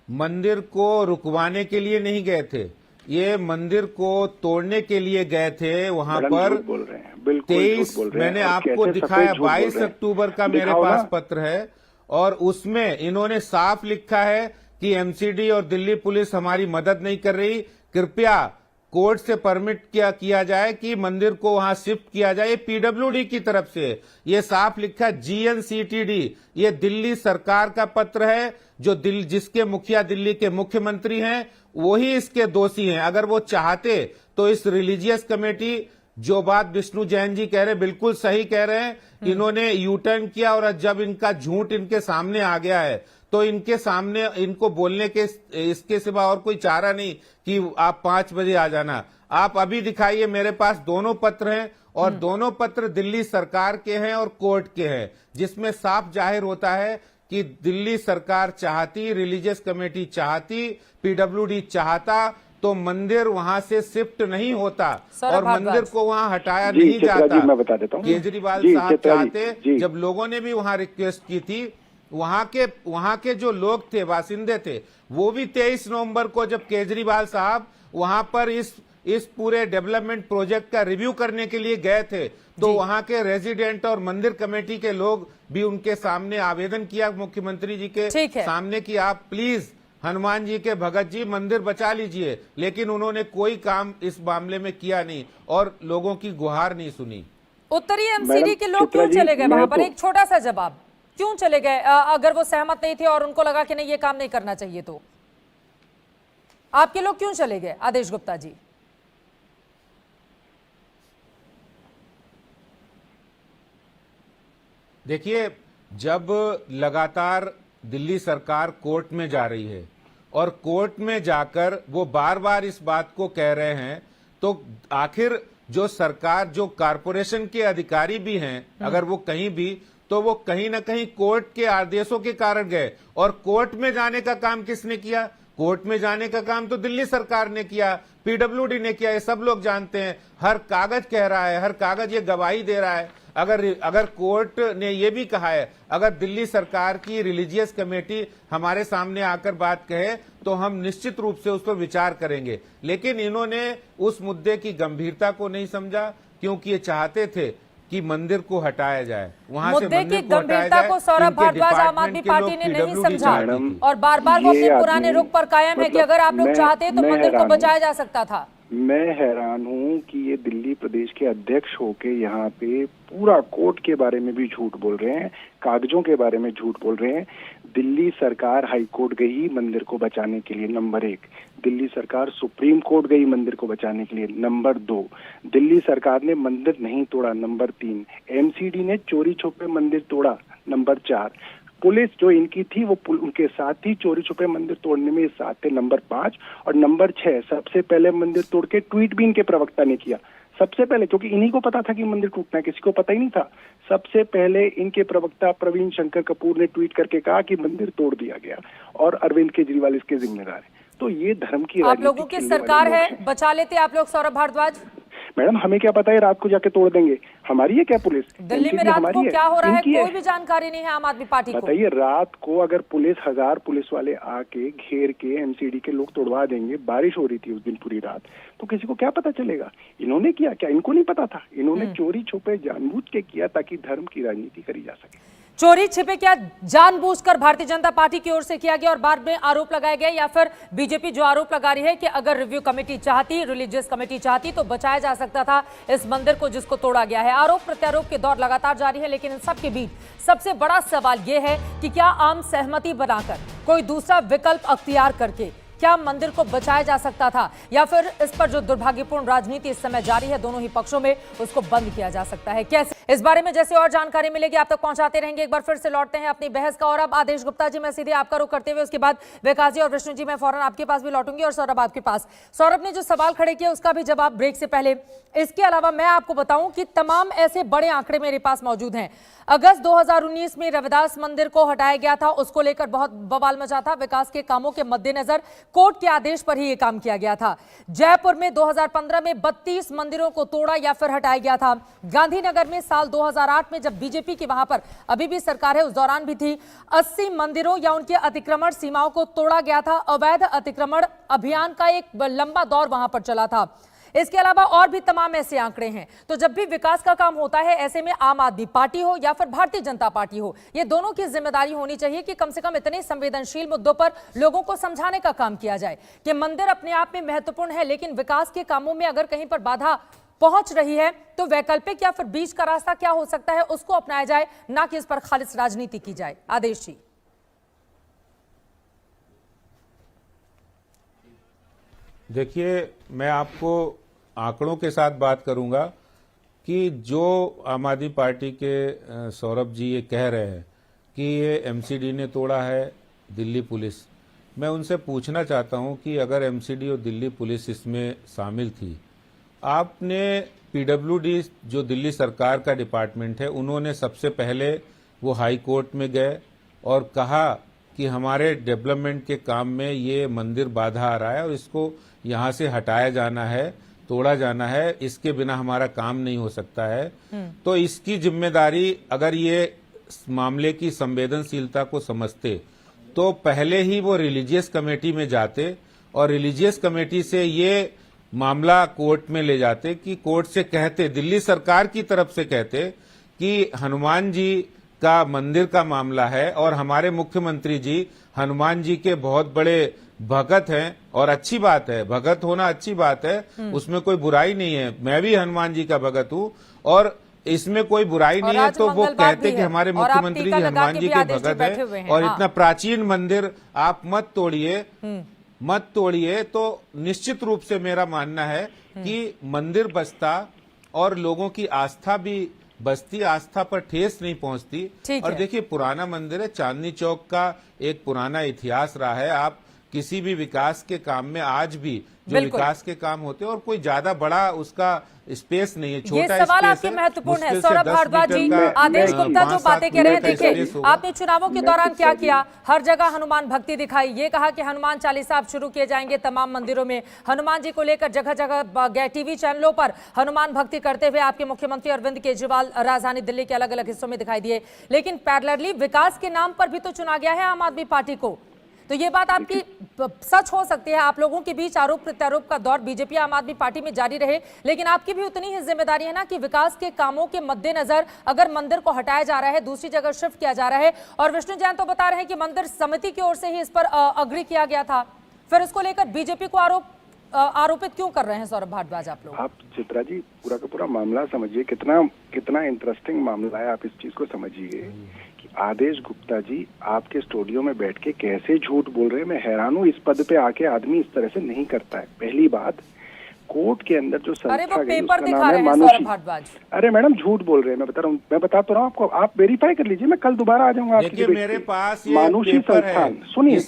मंदिर को रुकवाने के लिए नहीं गए थे, ये मंदिर को तोड़ने के लिए गए थे। वहां पर बोल रहे हैं, बिल्कुल 23 झूठ बोल रहे हैं। मैंने और आपको कैसे दिखाया, सफेद झूठ बोल 22 रहे हैं। अक्टूबर का मेरे दिखाओ पास ना। पत्र है और उसमें इन्होंने साफ लिखा है कि एमसीडी और दिल्ली पुलिस हमारी मदद नहीं कर रही, कृपया कोर्ट से परमिट किया जाए कि मंदिर को वहां शिफ्ट किया जाए। ये पीडब्ल्यूडी की तरफ से ये साफ लिखा, जीएनसीटीडी, ये दिल्ली सरकार का पत्र है, जो जिसके मुखिया दिल्ली के मुख्यमंत्री हैं, वही इसके दोषी हैं। अगर वो चाहते तो इस रिलीजियस कमेटी, जो बात विष्णु जैन जी कह रहे बिल्कुल सही कह रहे हैं, इन्होंने यू टर्न किया और जब इनका झूठ इनके सामने आ गया है तो इनके सामने इनको बोलने के इसके सिवा और कोई चारा नहीं कि आप 5 बजे आ जाना। आप अभी दिखाइए, मेरे पास दोनों पत्र हैं और दोनों पत्र दिल्ली सरकार के हैं और कोर्ट के हैं, जिसमें साफ जाहिर होता है कि दिल्ली सरकार चाहती, रिलीजियस कमेटी चाहती, पीडब्ल्यूडी चाहता तो मंदिर वहां से शिफ्ट नहीं होता और मंदिर को वहां हटाया नहीं जाता। मैं बता देता हूँ, केजरीवाल साहब चाहते, जब लोगों ने भी वहां रिक्वेस्ट की थी, वहां के जो लोग थे, बासिंदे थे, वो भी 23 नवंबर को जब केजरीवाल साहब वहां पर इस पूरे डेवलपमेंट प्रोजेक्ट का रिव्यू करने के लिए गए थे, तो वहां के रेजिडेंट और मंदिर कमेटी के लोग भी उनके सामने आवेदन किया मुख्यमंत्री जी के सामने कि आप प्लीज हनुमान जी के भगत जी मंदिर बचा लीजिए, लेकिन उन्होंने कोई काम इस मामले में किया नहीं और लोगों की गुहार नहीं सुनी। उत्तरी एमसीडी के लोग क्यों चले गए वहां पर? एक छोटा सा जवाब, क्यों चले गए? अगर वो सहमत नहीं थे और उनको लगा कि नहीं ये काम नहीं करना चाहिए, तो आपके लोग क्यों चले गए? आदेश गुप्ता जी। देखिए, जब लगातार दिल्ली सरकार कोर्ट में जा रही है और कोर्ट में जाकर वो बार बार इस बात को कह रहे हैं, तो आखिर जो सरकार, जो कारपोरेशन के अधिकारी भी हैं, अगर वो कहीं भी, तो वो कहीं ना कहीं कोर्ट के आदेशों के कारण गए। और कोर्ट में जाने का काम किसने किया? कोर्ट में जाने का काम तो दिल्ली सरकार ने किया, पीडब्ल्यूडी ने किया, ये सब लोग जानते हैं। हर कागज कह रहा है, हर कागज ये गवाही दे रहा है। अगर कोर्ट ने ये भी कहा है, अगर दिल्ली सरकार की रिलीजियस कमेटी हमारे सामने आकर बात कहे तो हम निश्चित रूप से उस पर विचार करेंगे, लेकिन इन्होंने उस मुद्दे की गंभीरता को नहीं समझा, क्योंकि ये चाहते थे कि मंदिर को हटाया जाए, वहां से मंदिर को हटाया जाए। को सौरभ भारद्वाज आम आदमी पार्टी ने नहीं समझा और बार बार वो अपने पुराने रुख पर कायम है कि अगर आप लोग चाहते तो मंदिर को बचाया जा सकता था। मैं हैरान हूँ कि ये दिल्ली प्रदेश के अध्यक्ष होके यहाँ पे पूरा कोर्ट के बारे में भी झूठ बोल रहे हैं, कागजों के बारे में झूठ बोल रहे हैं। दिल्ली सरकार हाई कोर्ट गई मंदिर को बचाने के लिए, नंबर 1। दिल्ली सरकार सुप्रीम कोर्ट गई मंदिर को बचाने के लिए। नंबर 2, दिल्ली सरकार ने मंदिर नहीं तोड़ा। नंबर 3, एमसीडी ने चोरी छुपे मंदिर तोड़ा। नंबर 4, पुलिस जो इनकी थी वो उनके साथ ही चोरी छुपे मंदिर तोड़ने में साथ थे। नंबर 5 और नंबर 6, सबसे पहले मंदिर तोड़ के ट्वीट भी इनके प्रवक्ता ने किया। सबसे पहले, क्योंकि इन्हीं को पता था कि मंदिर टूटना है, किसी को पता ही नहीं था। सबसे पहले इनके प्रवक्ता प्रवीण शंकर कपूर ने ट्वीट करके कहा कि मंदिर तोड़ दिया गया और अरविंद केजरीवाल इसके जिम्मेदार है। तो ये धर्म की आप लोगों की सरकार है, बचा लेते आप लोग सौरभ भारद्वाज। मैडम हमें क्या पता है रात को जाके तोड़ देंगे, हमारी है क्या पुलिस? दिल्ली में रात को क्या हो रहा है कोई भी जानकारी नहीं है आम आदमी पार्टी को। बताइए, रात को अगर पुलिस 1000 पुलिस वाले आके घेर के एमसीडी के लोग तोड़वा देंगे, बारिश हो रही थी उस दिन पूरी रात, तो किसी को क्या पता चलेगा? इन्होंने किया क्या? इनको नहीं पता था? इन्होंने चोरी छुपे जानबूझ के किया ताकि धर्म की राजनीति करी जा सके। चोरी छिपे क्या जानबूझकर भारतीय जनता पार्टी की ओर से किया गया और बाद में आरोप लगाया गया, या फिर बीजेपी जो आरोप लगा रही है कि अगर रिव्यू कमेटी चाहती, रिलीजियस कमेटी चाहती तो बचाया जा सकता था इस मंदिर को जिसको तोड़ा गया है। आरोप प्रत्यारोप के दौर लगातार जारी है, लेकिन इन सब के बीच सबसे बड़ा सवाल यह है कि क्या आम सहमति बनाकर कोई दूसरा विकल्प अख्तियार करके क्या मंदिर को बचाया जा सकता था, या फिर इस पर जो दुर्भाग्यपूर्ण राजनीति इस समय जारी है दोनों ही पक्षों में उसको बंद किया जा सकता है? कैसे, इस बारे में जैसे और जानकारी मिलेगी आप तक पहुंचाते रहेंगे। एक बार फिर से लौटते हैं अपनी बहस का और अब आदेश गुप्ता जी मैं सीधे आपका रुख करते हुए उसके बाद विकास जी और विष्णु जी मैं फौरन आपके पास भी लौटूंगी और सौरभ आपके पास। सौरभ ने जो सवाल खड़े किए उसका भी जवाब ब्रेक से पहले। इसके अलावा मैं आपको बताऊं कि तमाम ऐसे बड़े आंकड़े मेरे पास मौजूद हैं। अगस्त 2019 में रविदास मंदिर को हटाया गया था, उसको लेकर बहुत बवाल मचा था। विकास के कामों के मद्देनजर कोर्ट के आदेश पर ही यह काम किया गया था। जयपुर में 2015 में 32 मंदिरों को तोड़ा या फिर हटाया गया था। गांधीनगर में साल 2008 में जब बीजेपी की वहां पर अभी भी सरकार है उस दौरान भी थी, 80 मंदिरों या उनके अतिक्रमण सीमाओं को तोड़ा गया था। अवैध अतिक्रमण अभियान का एक लंबा दौर वहां पर चला था। इसके अलावा और भी तमाम ऐसे आंकड़े हैं। तो जब भी विकास का काम होता है ऐसे में आम आदमी पार्टी हो या फिर भारतीय जनता पार्टी हो, ये दोनों की जिम्मेदारी होनी चाहिए कि कम से कम इतने संवेदनशील मुद्दों पर लोगों को समझाने का काम किया जाए कि मंदिर अपने आप में महत्वपूर्ण है, लेकिन विकास के कामों में अगर कहीं पर बाधा पहुंच रही है तो वैकल्पिक या फिर बीच का रास्ता क्या हो सकता है उसको अपनाया जाए, ना कि इस पर खालिस राजनीति की जाए। आदेश जी। देखिए, मैं आपको आंकड़ों के साथ बात करूंगा कि जो आम आदमी पार्टी के सौरभ जी ये कह रहे हैं कि ये एमसीडी ने तोड़ा है दिल्ली पुलिस, मैं उनसे पूछना चाहता हूं कि अगर एमसीडी और दिल्ली पुलिस इसमें शामिल थी, आपने पीडब्ल्यूडी जो दिल्ली सरकार का डिपार्टमेंट है उन्होंने सबसे पहले वो हाई कोर्ट में गए और कहा कि हमारे डेवलपमेंट के काम में ये मंदिर बाधा आ रहा है और इसको यहाँ से हटाया जाना है, तोड़ा जाना है, इसके बिना हमारा काम नहीं हो सकता है। तो इसकी जिम्मेदारी, अगर ये मामले की संवेदनशीलता को समझते तो पहले ही वो रिलीजियस कमेटी में जाते और रिलीजियस कमेटी से ये मामला कोर्ट में ले जाते कि कोर्ट से कहते, दिल्ली सरकार की तरफ से कहते कि हनुमान जी का मंदिर का मामला है और हमारे मुख्यमंत्री जी हनुमान जी के बहुत बड़े भगत हैं और अच्छी बात है, भगत होना अच्छी बात है, उसमें कोई बुराई नहीं है। मैं भी हनुमान जी का भगत हूं और इसमें कोई बुराई नहीं है। तो वो कहते कि हमारे मुख्यमंत्री जी हनुमान जी के भगत हैं और इतना प्राचीन मंदिर आप मत तोड़िए। तो निश्चित रूप से मेरा मानना है कि मंदिर बचता और लोगों की आस्था भी बस्ती, आस्था पर ठेस नहीं पहुंचती। और देखिए, पुराना मंदिर है, चांदनी चौक का एक पुराना इतिहास रहा है। आप किसी भी विकास के काम में आज भी जो विकास के काम होते हैं और कोई ज्यादा बड़ा उसका स्पेस नहीं है, छोटा ये सवाल आपके महत्वपूर्ण है सौरभ भारद्वाज जी। आदेश गुप्ता जो बातें कह रहे हैं, देखिए आपने चुनावों के दौरान क्या किया, हर जगह हनुमान भक्ति दिखाई, ये कहा कि हनुमान चालीसा अब शुरू किए जाएंगे तमाम मंदिरों में, हनुमान जी को लेकर जगह जगह टीवी चैनलों पर हनुमान भक्ति करते हुए आपके मुख्यमंत्री अरविंद केजरीवाल राजधानी दिल्ली के अलग अलग हिस्सों में दिखाई दिए। लेकिन पैरेलली विकास के नाम पर भी तो चुना गया है आम आदमी पार्टी को। तो ये बात आपकी सच हो सकती है, आप लोगों के बीच आरोप प्रत्यारोप का दौर बीजेपी आम आदमी पार्टी में जारी रहे, लेकिन आपकी भी उतनी ही जिम्मेदारी है ना कि विकास के कामों के मद्देनजर अगर मंदिर को हटाया जा रहा है, दूसरी जगह शिफ्ट किया जा रहा है, और विष्णु जैन तो बता रहे हैं कि मंदिर समिति की ओर से ही इस पर अग्री किया गया था, फिर उसको लेकर बीजेपी को आरोपित क्यों कर रहे हैं सौरभ भारद्वाज आप लोग? आप चित्रा जी पूरा का पूरा मामला समझिए, कितना इंटरेस्टिंग मामला है। आप इस चीज को समझिए कि आदेश गुप्ता जी आपके स्टूडियो में बैठ के कैसे झूठ बोल रहे हैं, मैं हैरान हूँ। इस पद पे आके आदमी इस तरह से नहीं करता है। पहली बात, कोर्ट के अंदर जो अरे संस्था वो गई पेपर उसका दिखा नाम रहे है हैं सौरभ मानुषी। भारद्वाज। अरे मैडम झूठ बोल रहे हैं, मैं बता रहा हूँ, मैं बता तो रहा हूँ आपको, आप वेरीफाई कर लीजिए, मैं कल दोबारा आ जाऊंगा आपकी देखिए डिबेट मेरे पे। पास ये मानुषी पेपर है, संस्थान, सुनिए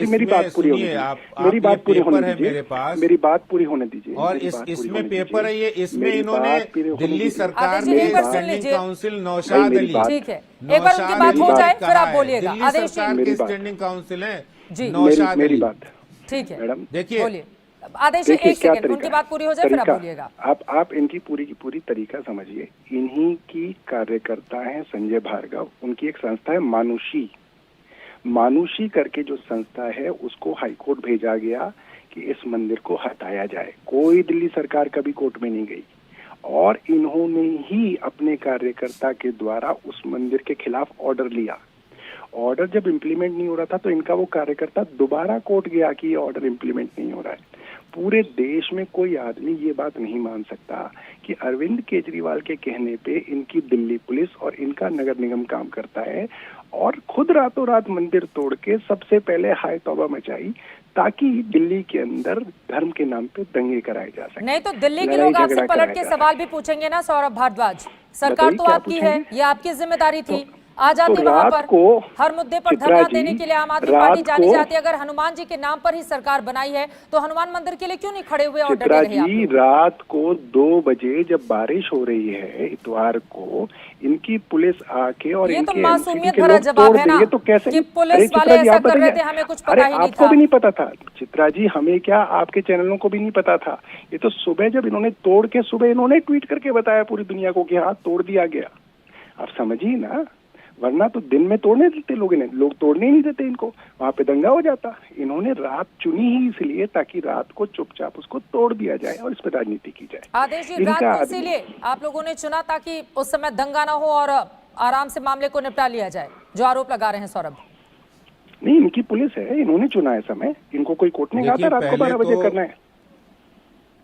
मेरी बात पूरी होने दीजिए, मेरी बात पूरी होने दीजिए, मेरे पास, मेरी बात पूरी होने दीजिए। और इसमें पेपर है ये, इसमें इन्होंने दिल्ली सरकार आदेश जी, ने एक बार सुन स्टैंडिंग लीजिए। काउंसिल नौशाद अली, ठीक है, एक बार उनकी बात हो जाए फिर आप बोलिएगा। दिल्ली आदेश सरकार जी, के स्टैंडिंग काउंसिल है जी, नौशाद मेरी अली। बात ठीक है मैडम, देखिए बोलिए। आदेश जी, देखिए एक क्या सेकंड, तरीका उनकी है, बात पूरी हो जाए फिर आप तरीका, बोलिएगा। आप इनकी पूरी की पूरी तरीका समझिए। इन्हीं की कार्यकर्ता है संजय भार्गव, उनकी एक संस्था है मानुषी। मानुषी करके जो संस्था है उसको हाईकोर्ट भेजा गया कि इस मंदिर को हटाया जाए। कोई दिल्ली सरकार कभी कोर्ट में नहीं गई, और इन्होंने ही अपने कार्यकर्ता के द्वारा उस मंदिर के खिलाफ ऑर्डर लिया। ऑर्डर जब इम्प्लीमेंट नहीं हो रहा था तो इनका वो कार्यकर्ता दोबारा कोर्ट गया कि ये ऑर्डर इम्प्लीमेंट नहीं हो रहा है। पूरे देश में कोई आदमी ये बात नहीं मान सकता कि अरविंद केजरीवाल के कहने पे इनकी दिल्ली पुलिस और इनका नगर निगम काम करता है, और खुद रातों रात मंदिर तोड़ के सबसे पहले हाय तौबा मचाई ताकि दिल्ली के अंदर धर्म के नाम पे दंगे कराए जा सके। नहीं तो दिल्ली के लोग आपसे पलट के सवाल भी पूछेंगे ना सौरभ भारद्वाज। सरकार तो आपकी है, ये आपकी जिम्मेदारी थी। आ जाते वहां पर हर मुद्दे पर धरना देने के लिए आम आदमी पार्टी जानी जाती है। अगर हनुमान जी के नाम पर ही सरकार बनाई है तो हनुमान मंदिर के लिए क्यों नहीं खड़े हुए और डटे रहे आप लोग? रात को 2 बजे जब बारिश हो रही है इतवार को, इनकी पुलिस आके और ये तो इनके मासूमियत भरा जवाब है ना, तो कैसे कि पुलिस वाले ऐसा कर रहे थे, हमें कुछ पता ही नहीं आपको था। भी नहीं पता था चित्रा जी, हमें क्या आपके चैनलों को भी नहीं पता था। ये तो सुबह जब इन्होंने तोड़ के, सुबह इन्होंने ट्वीट करके बताया पूरी दुनिया को कि हाँ तोड़ दिया गया। आप समझिए ना, वरना तो दिन में तोड़ने देते लोग तोड़ने ही नहीं देते इनको, वहां पे दंगा हो जाता। इन्होंने रात चुनी ही इसलिए ताकि रात को चुपचाप उसको तोड़ दिया जाए और इस पर राजनीति की जाए। आदेश जी, रात को इसीलिए आप लोगों ने चुना ताकि उस समय दंगा ना हो और आराम से मामले को निपटा लिया जाए, जो आरोप लगा रहे हैं सौरभ? नहीं, इनकी पुलिस है, इन्होंने चुना है समय। इनको कोई कोर्ट ने कहा था रात को 12 बजे करना है?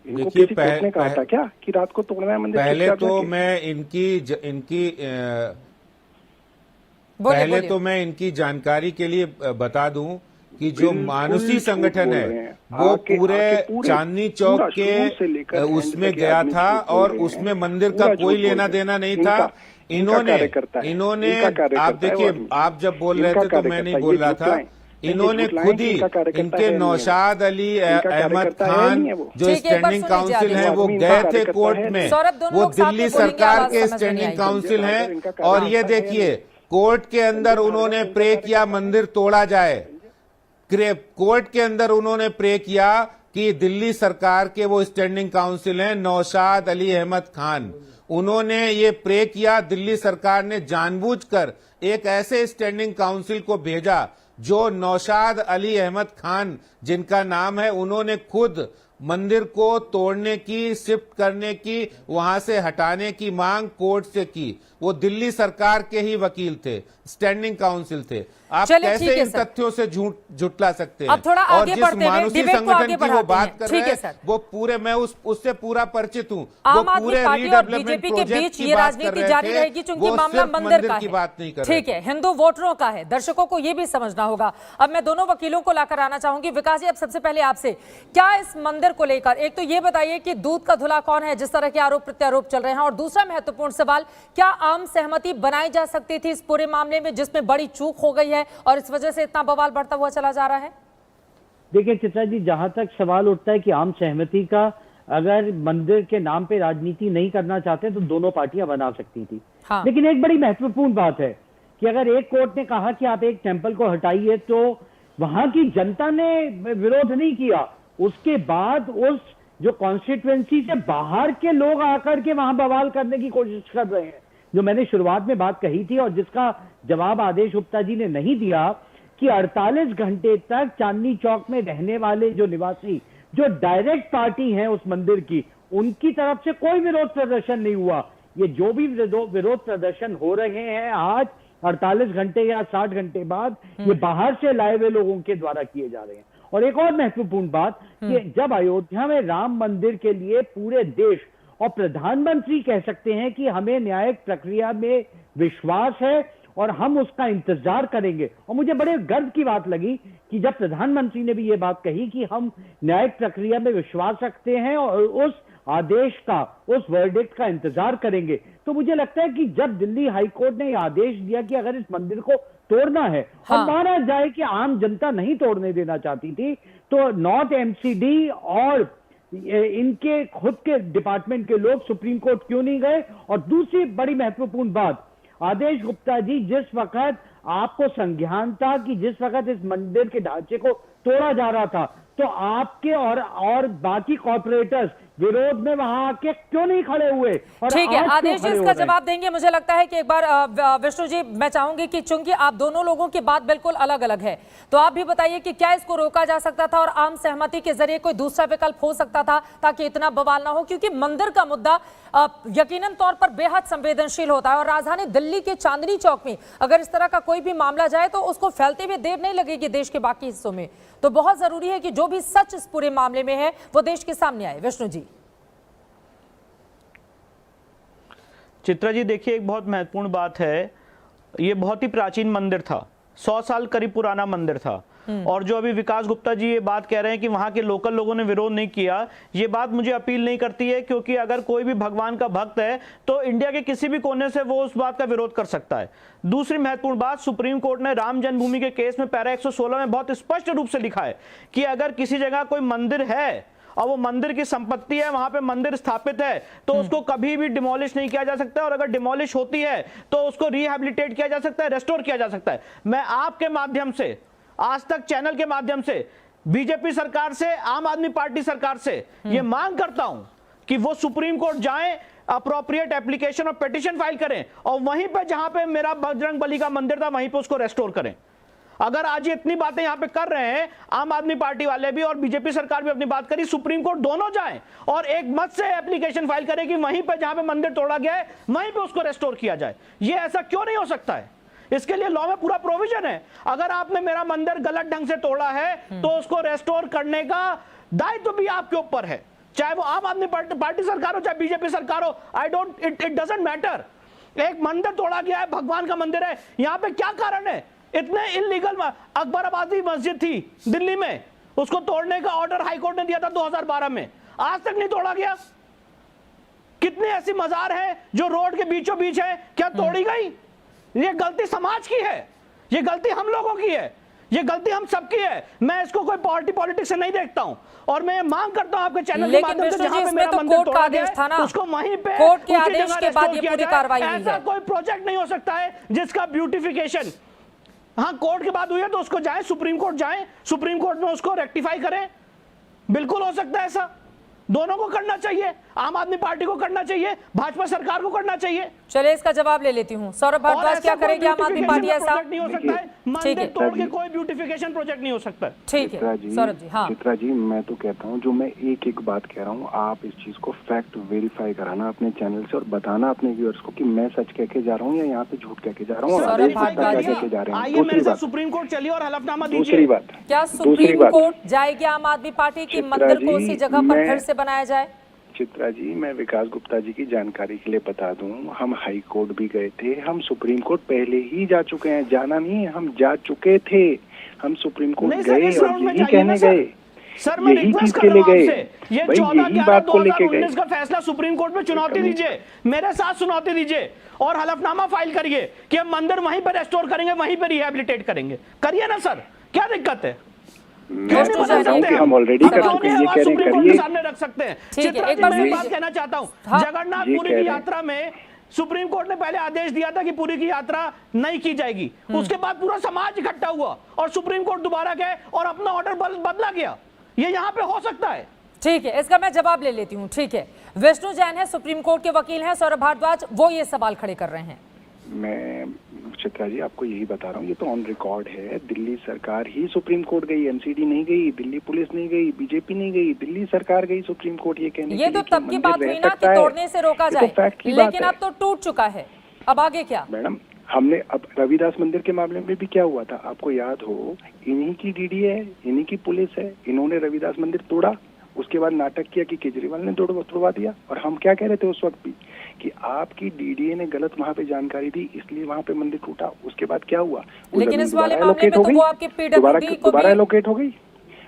इनको किसी कोर्ट ने कहा था क्या कि रात को तोड़ना है मंदिर? पहले तो मैं इनकी जानकारी के लिए बता दूं कि जो मानुषी संगठन है वो पूरे चांदनी चौक के उसमें गया था और उसमें मंदिर का कोई लेना देना नहीं था। इन्होंने आप देखिए, आप जब बोल रहे थे तो मैं नहीं बोल रहा था, इन्होंने खुद ही इनके नौशाद अली अहमद खान जो स्टैंडिंग काउंसिल है वो गए थे कोर्ट में, वो दिल्ली सरकार के स्टैंडिंग काउंसिल हैं। और ये देखिए कोर्ट के अंदर उन्होंने प्रे किया मंदिर तोड़ा जाए, कोर्ट के अंदर उन्होंने प्रे किया कि दिल्ली सरकार के वो स्टैंडिंग काउंसिल हैं नौशाद अली अहमद खान, उन्होंने ये प्रे किया। दिल्ली सरकार ने जानबूझकर एक ऐसे स्टैंडिंग काउंसिल को भेजा जो नौशाद अली अहमद खान जिनका नाम है, उन्होंने खुद मंदिर को तोड़ने की, शिफ्ट करने की, वहां से हटाने की मांग कोर्ट से की। वो दिल्ली सरकार के ही वकील थे, स्टैंडिंग काउंसिल थे। आप कैसे इन तथ्यों से झुटला सकते हैं? अब थोड़ा और आगे जिस बढ़ते हैं, मानुषी डिबेट को आगे संगठन की वो बात कर रहे ठीक है हैं सर। वो पूरे, मैं उससे पूरा परिचित हूँ। वो आम आदमी पूरे पार्टी और रीडेवलपमेंट बीजेपी के प्रोजेक्ट बीच की ये बात कर राजनीति रहे जारी थे, रहेगी क्योंकि वो मामला सिर्फ मंदिर का की है। बात नहीं कर रहे ठीक है, हिंदू वोटरों का है, दर्शकों को ये भी समझना होगा। अब मैं दोनों वकीलों को लाकर आना चाहूंगी। विकास जी, अब सबसे पहले आपसे, क्या इस मंदिर को लेकर, एक तो ये बताइए कि दूध का धुला कौन है जिस तरह के आरोप प्रत्यारोप चल रहे हैं, और दूसरा महत्वपूर्ण सवाल, क्या आम सहमति बनाई जा सकती थी इस पूरे मामले में जिसमें बड़ी चूक हो गई है और इस वजह से इतना बवाल बढ़ता हुआ चला जा रहा है? देखिए चित्रा जी, जहां तक सवाल उठता है कि आम सहमति का, अगर मंदिर के नाम पे राजनीति नहीं करना चाहते तो दोनों पार्टियां बना सकती थी। हाँ। लेकिन एक बड़ी महत्वपूर्ण बात है कि अगर एक कोर्ट ने कहा कि आप एक टेंपल को हटाइए तो वहां की जनता ने विरोध नहीं किया, उसके बाद उस जो कॉन्स्टिट्यूएंसी से बाहर के लोग आकर के वहां बवाल करने की कोशिश कर रहे हैं। जो मैंने शुरुआत में बात कही थी और जिसका जवाब आदेश गुप्ता जी ने नहीं दिया कि 48 घंटे तक चांदनी चौक में रहने वाले जो निवासी, जो डायरेक्ट पार्टी हैं उस मंदिर की, उनकी तरफ से कोई विरोध प्रदर्शन नहीं हुआ। ये जो भी विरोध प्रदर्शन हो रहे हैं आज 48 घंटे या 60 घंटे बाद, ये बाहर से लाए हुए लोगों के द्वारा किए जा रहे हैं। और एक और महत्वपूर्ण बात कि जब अयोध्या में राम मंदिर के लिए पूरे देश और प्रधानमंत्री कह सकते हैं कि हमें न्यायिक प्रक्रिया में विश्वास है और हम उसका इंतजार करेंगे। और मुझे बड़े गर्व की बात लगी कि जब प्रधानमंत्री ने भी ये बात कही कि हम न्यायिक प्रक्रिया में विश्वास रखते हैं और उस आदेश का, उस वर्डिक्ट का इंतजार करेंगे। तो मुझे लगता है कि जब दिल्ली हाईकोर्ट ने यह आदेश दिया कि अगर इस मंदिर को तोड़ना है, हाँ। और माना जाए कि आम जनता नहीं तोड़ने देना चाहती थी, तो नॉर्थ एमसीडी और इनके खुद के डिपार्टमेंट के लोग सुप्रीम कोर्ट क्यों नहीं गए? और दूसरी बड़ी महत्वपूर्ण बात, आदेश गुप्ता जी, जिस वक्त आपको संज्ञान था कि जिस वक्त इस मंदिर के ढांचे को तोड़ा जा रहा था, तो आपके और बाकी कॉर्पोरेटर्स विरोध में वहां आके क्यों नहीं खड़े हुए? और ठीक है, आज क्यों आदेश जी खड़े हो इसका रहे हैं? जवाब देंगे। मुझे लगता है कि एक बार विष्णु जी, मैं चाहूंगी कि चूंकि आप दोनों लोगों की बात बिल्कुल अलग अलग है, तो आप भी बताइए कि क्या इसको रोका जा सकता था और आम सहमति के जरिए कोई दूसरा विकल्प हो सकता था ताकि इतना बवाल ना हो? क्योंकि मंदिर का मुद्दा यकीनन तौर पर बेहद संवेदनशील होता है और राजधानी दिल्ली के चांदनी चौक में अगर इस तरह का कोई भी मामला जाए तो उसको फैलते हुए देर नहीं लगेगी देश के बाकी हिस्सों में। तो बहुत जरूरी है कि जो भी सच इस पूरे मामले में है वो देश के सामने आए। विष्णु जी। चित्रा जी, देखिए, एक बहुत महत्वपूर्ण बात है, ये बहुत ही प्राचीन मंदिर था, 100 साल करीब पुराना मंदिर था। और जो अभी विकास गुप्ता जी ये बात कह रहे हैं कि वहां के लोकल लोगों ने विरोध नहीं किया, ये बात मुझे अपील नहीं करती है, क्योंकि अगर कोई भी भगवान का भक्त है तो इंडिया के किसी भी कोने से वो उस बात का विरोध कर सकता है। दूसरी महत्वपूर्ण बात, सुप्रीम कोर्ट ने राम जन्मभूमि के केस में पैरा 116 में बहुत स्पष्ट रूप से लिखा है कि अगर किसी जगह कोई मंदिर है और वो मंदिर की संपत्ति है, वहां पे मंदिर स्थापित है, तो उसको कभी भी डिमोलिश नहीं किया जा सकता, और अगर डिमोलिश होती है तो उसको रिहैबिलिटेट किया जा सकता है, रेस्टोर किया जा सकता है। मैं आपके माध्यम से, आज तक चैनल के माध्यम से बीजेपी सरकार से, आम आदमी पार्टी सरकार से ये मांग करता हूं कि वो सुप्रीम कोर्ट जाएं, अप्रोप्रिएट एप्लीकेशन और पिटीशन फाइल करें और वहीं पे जहां पे मेरा बजरंग बली का मंदिर था वहीं पे उसको रेस्टोर करें। अगर आज ये इतनी बातें यहां पे कर रहे हैं, आम आदमी पार्टी वाले भी और बीजेपी सरकार भी अपनी बात करी, सुप्रीम कोर्ट दोनों जाएं और एक मत से एप्लीकेशन फाइल करें कि वहीं पे जहां पे मंदिर तोड़ा गया है वहीं पे उसको रेस्टोर किया जाए। ये ऐसा क्यों नहीं हो सकता है? इसके लिए लॉ में पूरा प्रोविजन है। अगर आपने मेरा मंदिर गलत ढंग से तोड़ा है तो उसको रेस्टोर करने का दायित्व भी आपके ऊपर है, चाहे वो आम आदमी पार्टी सरकार हो चाहे बीजेपी सरकार हो। It doesn't matter. एक मंदिर तोड़ा गया है, भगवान का मंदिर है, यहां पे क्या कारण है? इतने इलीगल अकबराबादी मस्जिद थी दिल्ली में, उसको तोड़ने का ऑर्डर हाईकोर्ट ने दिया था 2012 में, आज तक नहीं तोड़ा गया। कितनी ऐसी मजार है जो रोड के बीचों बीच है, क्या तोड़ी गई? ये गलती समाज की है, ये गलती हम लोगों की है, ये गलती हम सबकी है। मैं इसको कोई पॉलिटिक्स से नहीं देखता हूं और मैं मांग करता हूं आपके चैनल के माध्यम से, जहां पे मेरा मंदिर तोड़ा गया है उसको वहीं पे कोर्ट के आदेश के बाद ये पूरी कार्रवाई हुई है। ऐसा कोई प्रोजेक्ट नहीं हो सकता है जिसका ब्यूटिफिकेशन, हाँ, कोर्ट के बाद हुई है तो उसको जाए, सुप्रीम कोर्ट जाए, सुप्रीम कोर्ट में उसको रेक्टिफाई करें। बिल्कुल हो सकता है ऐसा, दोनों को करना चाहिए, आम आदमी पार्टी को करना चाहिए, भाजपा सरकार को करना चाहिए। चलिए इसका जवाब ले लेती हूँ। सौरभ भारद्वाज, क्या करेगी आम आदमी पार्टी? ऐसा नहीं हो सकता है, मंदिर तोड़ के कोई ब्यूटिफिकेशन प्रोजेक्ट नहीं हो सकता। ठीक है सौरभ जी। हाँ चित्रा जी, मैं तो कहता हूँ, जो मैं एक एक बात कह रहा हूँ, आप इस चीज को फैक्ट वेरीफाई कराना अपने चैनल से और बताना अपने व्यूअर्स को कि मैं सच कह के जा रहा हूँ या यहाँ पे झूठ कह के जा रहा हूँ, सौरभ भारद्वाज जी, दूसरी बात, सुप्रीम कोर्ट चलिए और हलफनामा दीजिए। दूसरी बात, क्या सुप्रीम कोर्ट जाएगी आम आदमी पार्टी की मंदिर को उसी जगह पर फिर से बनाया जाए? चित्रा जी, मैं विकास गुप्ता जी की जानकारी के लिए बता दूं, हम हाई कोर्ट भी गए थे, हम सुप्रीम कोर्ट पहले ही जा चुके हैं, जाना नहीं है, हम जा चुके थे, हम सुप्रीम कोर्ट गए और यही कहने गए, सर मैं रिक्वेस्ट कर रहा हूं आपसे, ये 14/11/2019 का फैसला सुप्रीम कोर्ट में चुनौती दीजिए, मेरे साथ चुनौती दीजिए और हलफनामा फाइल करिए कि हम मंदिर वहीं पर रेस्टोर करेंगे, वहीं पर रिहैबिलिटेट करेंगे। करिए ना सर, क्या दिक्कत है? मैं बता रहा हूं कि हम ऑलरेडी कर चुके हैं, ये कह रहे हैं करिए। सामने रख सकते हैं। ठीक है, एक बार मैं बात कहना चाहता हूं, जगन्नाथपुरी की यात्रा में सुप्रीम कोर्ट ने पहले आदेश दिया था कि पुरी की यात्रा नहीं की जाएगी, उसके बाद पूरा समाज इकट्ठा हुआ और सुप्रीम कोर्ट दोबारा गए और अपना ऑर्डर बदला गया। ये यहाँ पे हो सकता है। ठीक है, इसका मैं जवाब ले लेती हूँ। ठीक है, विष्णु जैन है, सुप्रीम कोर्ट के वकील हैं, सौरभ भारद्वाज वो ये सवाल खड़े कर रहे हैं। मैं चित्रा जी आपको यही बता रहा हूँ, ये तो ऑन रिकॉर्ड है, दिल्ली सरकार ही सुप्रीम कोर्ट गई, एमसीडी नहीं गई, दिल्ली पुलिस नहीं गई, बीजेपी नहीं गई, दिल्ली सरकार गई सुप्रीम कोर्ट ये कहने। ये तो तब की बात हुई ना कि तोड़ने से रोका जाए, लेकिन अब तो टूट चुका है, अब आगे क्या? मैडम, हमने अब रविदास मंदिर के मामले में भी क्या हुआ था आपको याद हो, इन्हीं की डीडी है, इन्हीं की पुलिस है, इन्होंने रविदास मंदिर तोड़ा, उसके बाद नाटक किया कि केजरीवाल ने तोड़वा दिया। और हम क्या कह रहे थे उस वक्त भी कि आपकी डीडीए ने गलत वहां पे जानकारी दी, इसलिए वहां पे मंदिर टूटा। उसके बाद क्या हुआ, लेकिन इस वाले मामले में तो वो आपके पीडब्ल्यूडी को दोबारा एलोकेट हो गई।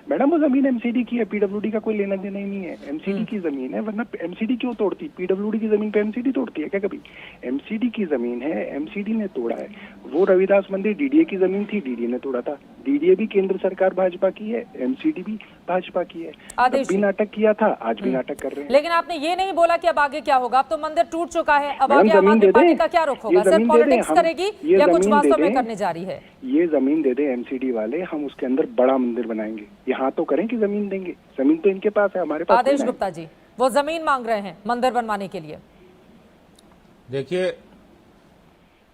मैडम वो जमीन एमसीडी की है, पीडब्ल्यूडी का कोई लेना देना ही नहीं है। एमसीडी की जमीन है, वरना एमसीडी क्यों तोड़ती? पीडब्ल्यूडी की जमीन पे एमसीडी तोड़ती है क्या कभी? एमसीडी की जमीन है, एमसीडी ने तोड़ा है। वो रविदास मंदिर डीडीए की जमीन थी, डीडीए ने तोड़ा था। डीडीए भी केंद्र सरकार भाजपा की है, एमसीडी भी भाजपा की है। तब भी नाटक किया था, आज भी नाटक कर रहे हैं। लेकिन आपने ये नहीं बोला कि अब आगे क्या होगा। अब तो मंदिर टूट चुका है, अब आगे आम आदमी पार्टी का क्या रुख होगा? सिर्फ पॉलिटिक्स करेगी या कुछ वास्तव में करने जा रही है? ये जमीन दे दे एमसीडी वाले, हम उसके अंदर बड़ा मंदिर बनाएंगे। यहाँ तो करें कि जमीन देंगे, जमीन तो इनके पास है, हमारे पास। आदेश गुप्ता जी, वो जमीन मांग रहे हैं मंदिर बनवाने के लिए।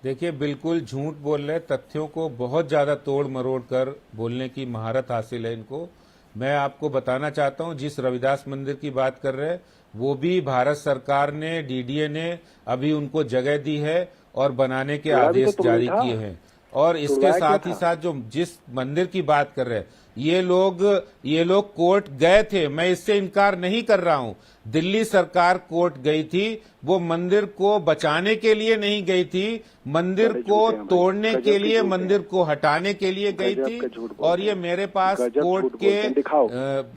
देखिए बिल्कुल झूठ बोल रहे, तथ्यों को बहुत ज्यादा तोड़ मरोड़ कर बोलने की महारत हासिल है इनको। मैं आपको बताना चाहता हूं, जिस रविदास मंदिर की बात कर रहे हैं वो भी भारत सरकार ने, डीडीए ने अभी उनको जगह दी है और बनाने के आदेश जारी किए हैं। और इसके साथ ही साथ जो जिस मंदिर की बात कर रहे हैं ये लोग कोर्ट गए थे, मैं इससे इनकार नहीं कर रहा हूं। दिल्ली सरकार कोर्ट गई थी, वो मंदिर को बचाने के लिए नहीं गई थी, मंदिर को तोड़ने के लिए, मंदिर को हटाने के लिए गई थी। और ये मेरे पास कोर्ट के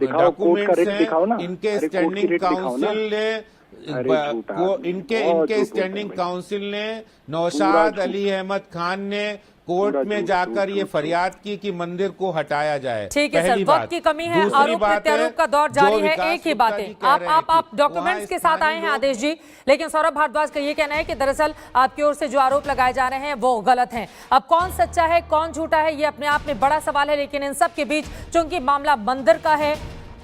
डॉक्यूमेंट्स हैं, इनके स्टैंडिंग काउंसिल ने इनके स्टैंडिंग काउंसिल ने, नौशाद अली अहमद खान ने कोर्ट में जाकर ये फरियाद की कि मंदिर को हटाया जाए। ठीक है सर, वक्त की कमी है, आरोप प्रत्यारोप का दौर जारी है। एक ही बात है, आप डॉक्यूमेंट्स के साथ आए हैं आदेश जी, लेकिन सौरभ भारद्वाज का ये कहना है कि दरअसल आपकी ओर से जो आरोप लगाए जा रहे हैं वो गलत हैं। अब कौन सच्चा है कौन झूठा है ये अपने आप में बड़ा सवाल है, लेकिन इन सब के बीच चूंकि मामला मंदिर का है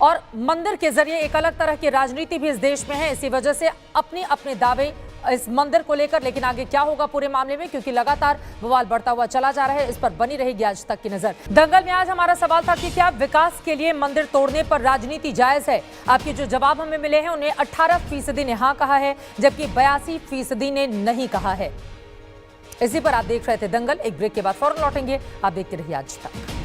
और मंदिर के जरिए एक अलग तरह की राजनीति भी इस देश में है, इसी वजह से अपने दावे इस मंदिर को लेकर। लेकिन आगे क्या होगा पूरे मामले में, क्योंकि लगातार बवाल बढ़ता हुआ चला जा रहा है, इस पर बनी रहेगी आज तक की नजर। दंगल में आज हमारा सवाल था कि क्या विकास के लिए मंदिर तोड़ने पर राजनीति जायज है? आपके जो जवाब हमें मिले हैं उन्हें 18% ने हाँ कहा है, जबकि 82% ने नहीं कहा है। इसी पर आप देख रहे थे दंगल। एक ब्रेक के बाद फौरन लौटेंगे, आप देखते रहिए आज तक।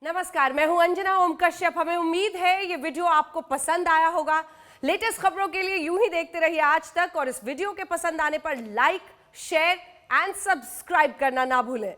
नमस्कार, मैं हूं अंजना ओम कश्यप। हमें उम्मीद है ये वीडियो आपको पसंद आया होगा। लेटेस्ट खबरों के लिए यूं ही देखते रहिए आज तक, और इस वीडियो के पसंद आने पर लाइक, शेयर एंड सब्सक्राइब करना ना भूलें।